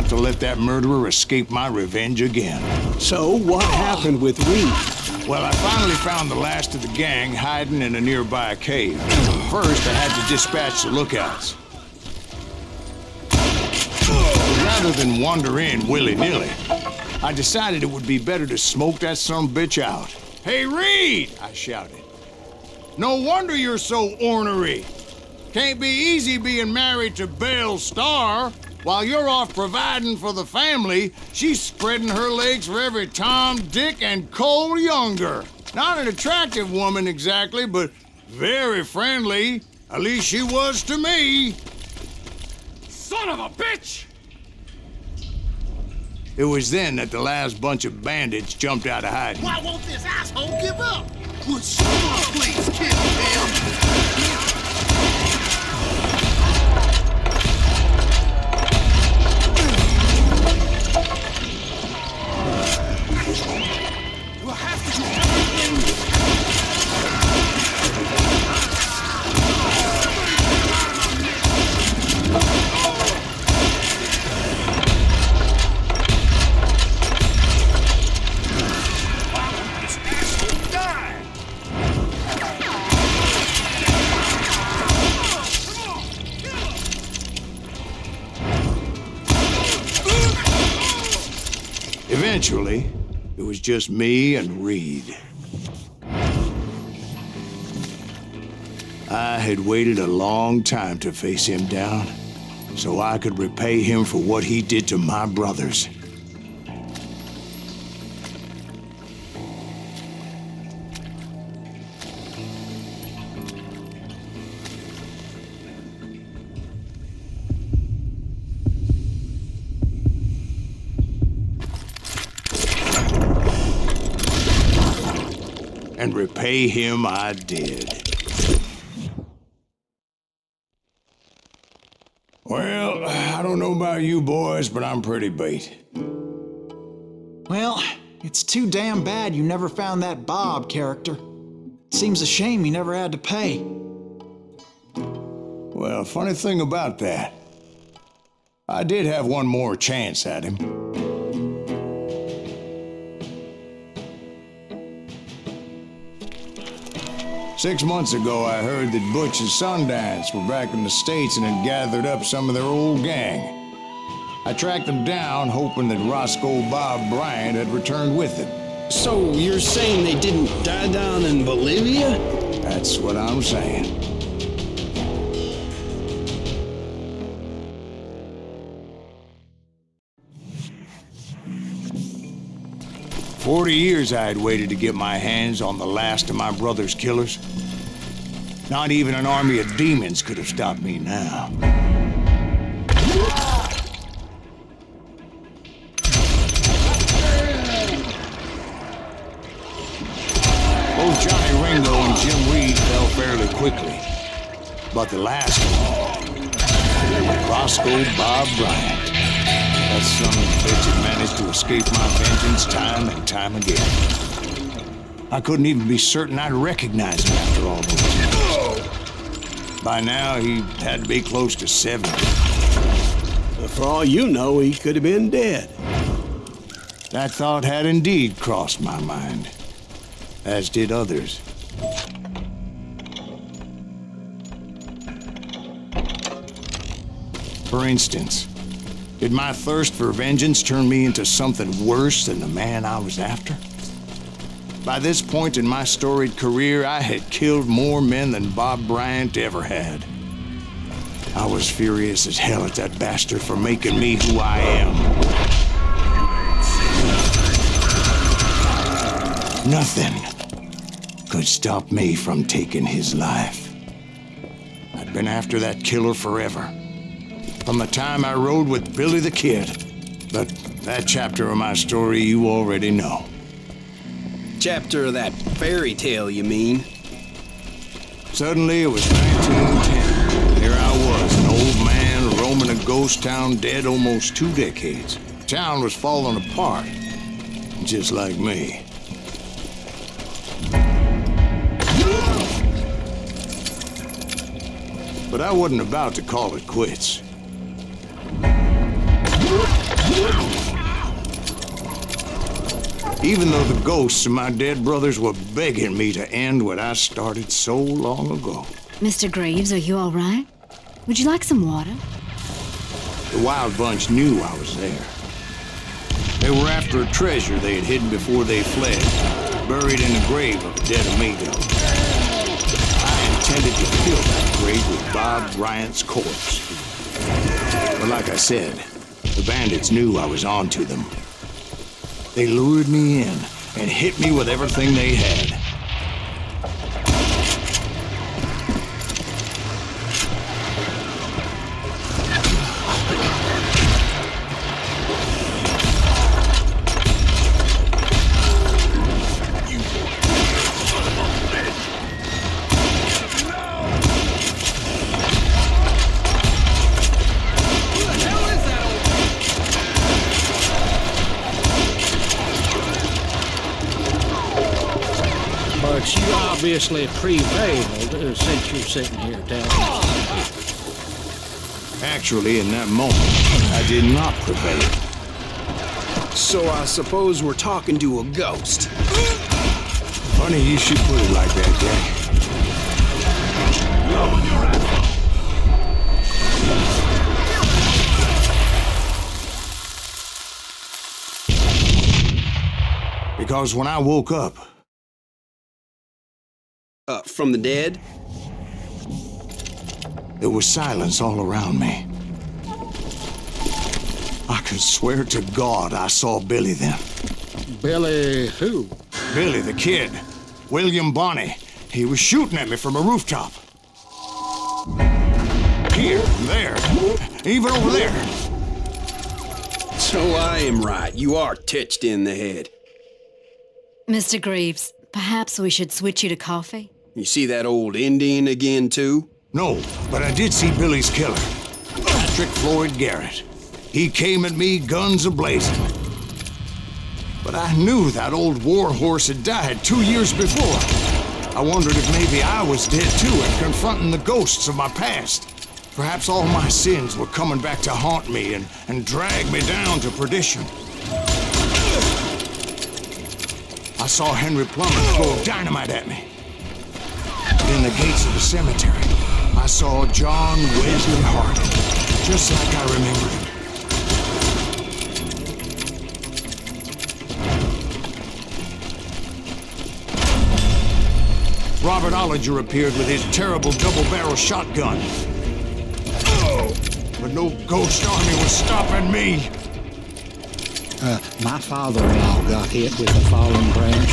To let that murderer escape my revenge again. So, what happened with Reed? Well, I finally found the last of the gang hiding in a nearby cave. First, I had to dispatch the lookouts. But rather than wander in willy-nilly, I decided it would be better to smoke that sumbitch out. Hey, Reed! I shouted. No wonder you're so ornery. Can't be easy being married to Belle Starr. While you're off providing for the family, she's spreading her legs for every Tom, Dick, and Cole Younger. Not an attractive woman exactly, but very friendly. At least she was to me. Son of a bitch! It was then that the last bunch of bandits jumped out of hiding. Why won't this asshole give up? Would someone please kill him? Eventually, it was just me and Reed. I had waited a long time to face him down, so I could repay him for what he did to my brothers. And repay him I did. Well, I don't know about you boys, but I'm pretty beat. Well, it's too damn bad you never found that Bob character. Seems a shame he never had to pay. Well, funny thing about that, I did have one more chance at him. Six months ago, I heard that Butch and Sundance were back in the States and had gathered up some of their old gang. I tracked them down, hoping that Roscoe Bob Bryant had returned with them. So you're saying they didn't die down in Bolivia? That's what I'm saying. For 40 years I had waited to get my hands on the last of my brother's killers. Not even an army of demons could have stopped me now. Both Johnny Ringo and Jim Reed fell fairly quickly. But the last one, Roscoe Bob Bryant. That son of a bitch had managed to escape my vengeance time and time again. I couldn't even be certain I'd recognize him after all those years. By now, he had to be close to 70. But for all you know, he could have been dead. That thought had indeed crossed my mind, as did others. For instance, did my thirst for vengeance turn me into something worse than the man I was after? By this point in my storied career, I had killed more men than Bob Bryant ever had. I was furious as hell at that bastard for making me who I am. Nothing could stop me from taking his life. I'd been after that killer forever. From the time I rode with Billy the Kid. But that chapter of my story you already know. Chapter of that fairy tale, you mean? Suddenly it was 1910. Here I was, an old man roaming a ghost town dead almost 2 decades. The town was falling apart, just like me. But I wasn't about to call it quits. Even though the ghosts of my dead brothers were begging me to end what I started so long ago. Mr. Graves, are you all right? Would you like some water? The Wild Bunch knew I was there. They were after a treasure they had hidden before they fled, buried in the grave of a dead amigo. I intended to fill that grave with Bob Bryant's corpse. But like I said, the bandits knew I was on to them. They lured me in and hit me with everything they had. But you obviously prevailed since you're sitting here telling us. Actually, in that moment, I did not prevail. So I suppose we're talking to a ghost. Funny you should put it like that, Jack. Because when I woke up... From the dead? There was silence all around me. I could swear to God I saw Billy then. Billy who? Billy the kid. William Bonney. He was shooting at me from a rooftop. Here, there, even over there. So I am right. You are touched in the head. Mr. Greaves, perhaps we should switch you to coffee? You see that old Indian again, too? No, but I did see Billy's killer, Patrick Floyd Garrett. He came at me guns a-blazing. But I knew that old war horse had died 2 years before. I wondered if maybe I was dead too and confronting the ghosts of my past. Perhaps all my sins were coming back to haunt me and drag me down to perdition. I saw Henry Plummer throw dynamite at me. In the gates of the cemetery, I saw John Wesley Hart, just like I remembered him. Robert Ollinger appeared with his terrible double-barrel shotgun. But no ghost army was stopping me. My father-in-law got hit with a fallen branch.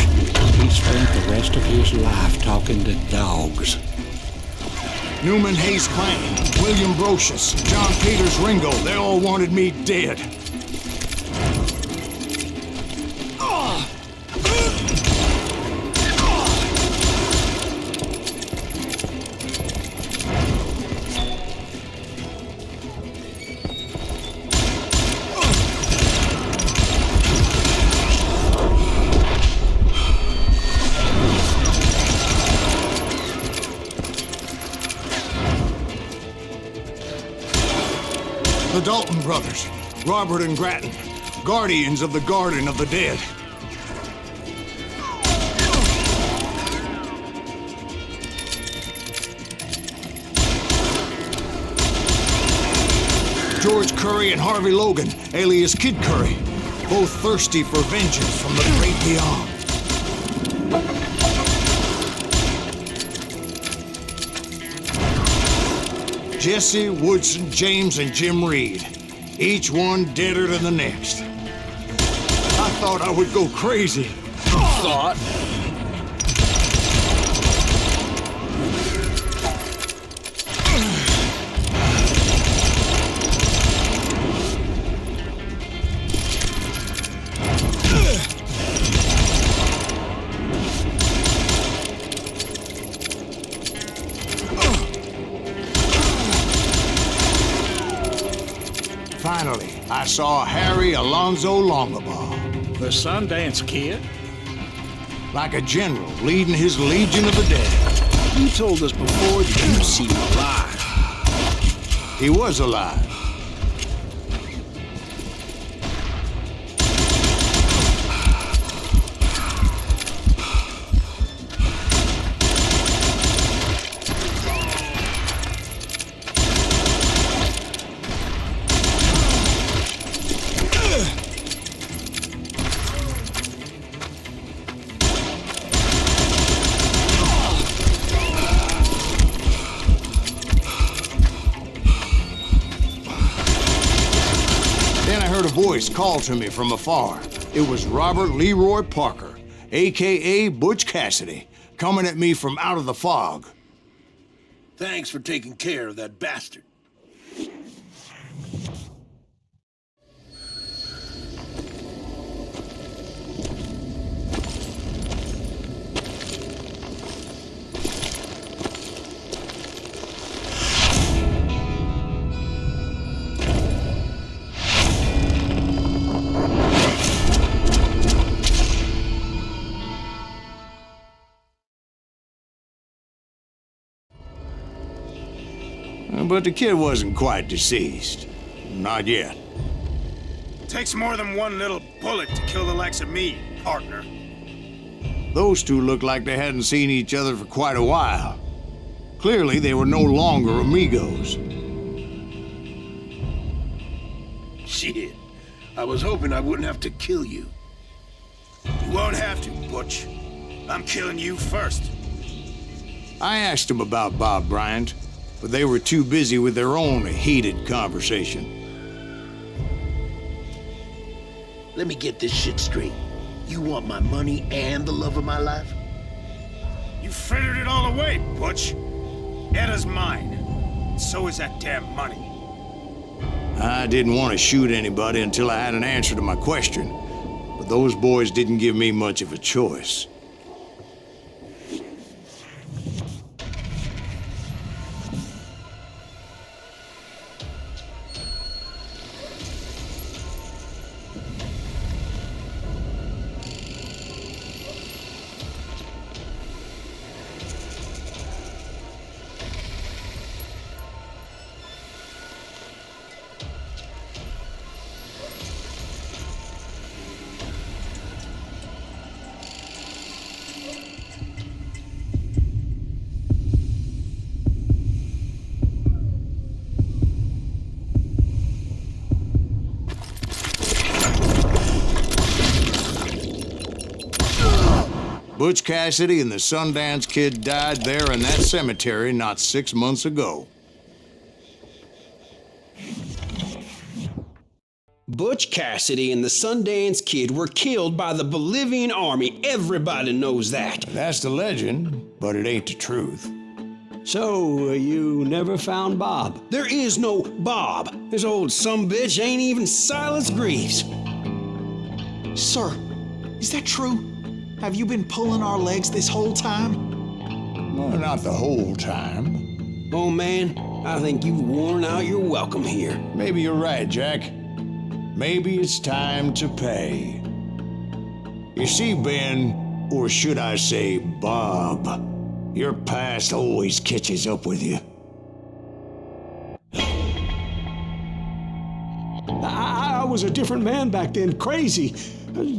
He spent the rest of his life talking to dogs. Newman Hayes Clanton, William Brocious, John Peters Ringo, they all wanted me dead. The Dalton brothers, Robert and Grattan, guardians of the Garden of the Dead. George Curry and Harvey Logan, alias Kid Curry, both thirsty for vengeance from the great beyond. Jesse, Woodson, James, and Jim Reed. Each one deader than the next. I thought I would go crazy. Thought? Finally, I saw Harry Alonzo Longabaugh. The Sundance Kid? Like a general leading his legion of the dead. You told us before that you'd seen him alive. He was alive. Voice called to me from afar. It was Robert Leroy Parker, a.k.a. Butch Cassidy, coming at me from out of the fog. Thanks for taking care of that bastard. But the kid wasn't quite deceased. Not yet. Takes more than one little bullet to kill the likes of me, partner. Those two looked like they hadn't seen each other for quite a while. Clearly, they were no longer amigos. Shit. I was hoping I wouldn't have to kill you. You won't have to, Butch. I'm killing you first. I asked them about Bob Bryant, but they were too busy with their own heated conversation. Let me get this shit straight. You want my money and the love of my life? You frittered it all away, Butch. Etta's mine. So is that damn money. I didn't want to shoot anybody until I had an answer to my question, but those boys didn't give me much of a choice. Butch Cassidy and the Sundance Kid died there in that cemetery not 6 months ago. Butch Cassidy and the Sundance Kid were killed by the Bolivian army. Everybody knows that. That's the legend, but it ain't the truth. So, you never found Bob? There is no Bob. This old sumbitch ain't even Silas Greaves. Sir, is that true? Have you been pulling our legs this whole time? Well, not the whole time. Oh, man, I think you've worn out your welcome here. Maybe you're right, Jack. Maybe it's time to pay. You see, Ben, or should I say Bob, your past always catches up with you. I was a different man back then, crazy.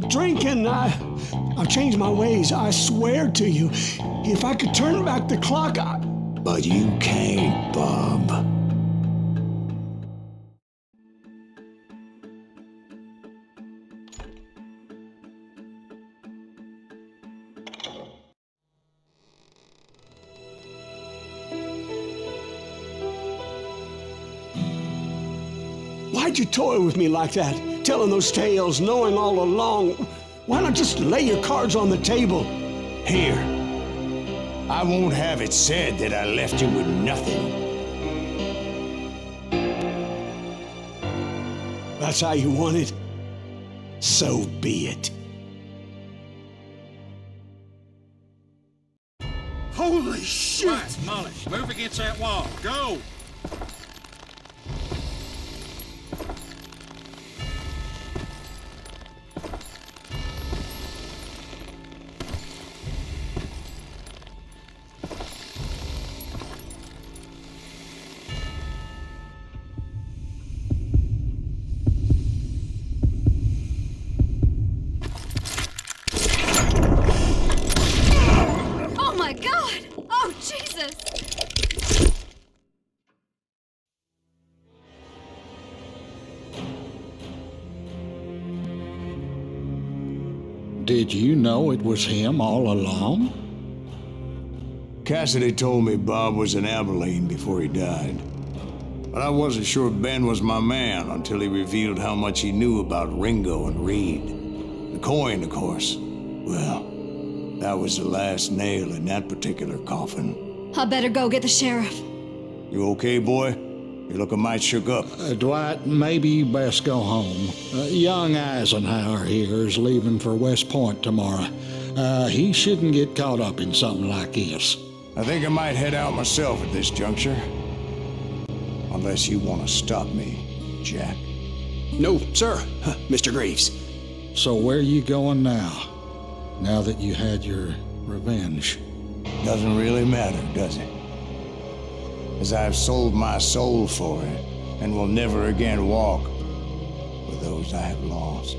Drinking, I've changed my ways, I swear to you. If I could turn back the clock, But you can't, Bob. Why'd you toy with me like that? Telling those tales, knowing all along. Why not just lay your cards on the table? Here. I won't have it said that I left you with nothing. That's how you want it? So be it. Holy shit! Right, Molly, move against that wall. Go! Oh my God! Oh, Jesus! Did you know it was him all along? Cassidy told me Bob was in Abilene before he died. But I wasn't sure Ben was my man until he revealed how much he knew about Ringo and Reed. The coin, of course. Well, that was the last nail in that particular coffin. I better go get the sheriff. You okay, boy? You're looking mighty shook up. Dwight, maybe you best go home. Young Eisenhower here is leaving for West Point tomorrow. He shouldn't get caught up in something like this. I think I might head out myself at this juncture. Unless you want to stop me, Jack. No, sir, Mr. Greaves. So where you going now? Now that you had your revenge? Doesn't really matter, does it? As I've sold my soul for it, and will never again walk with those I have lost.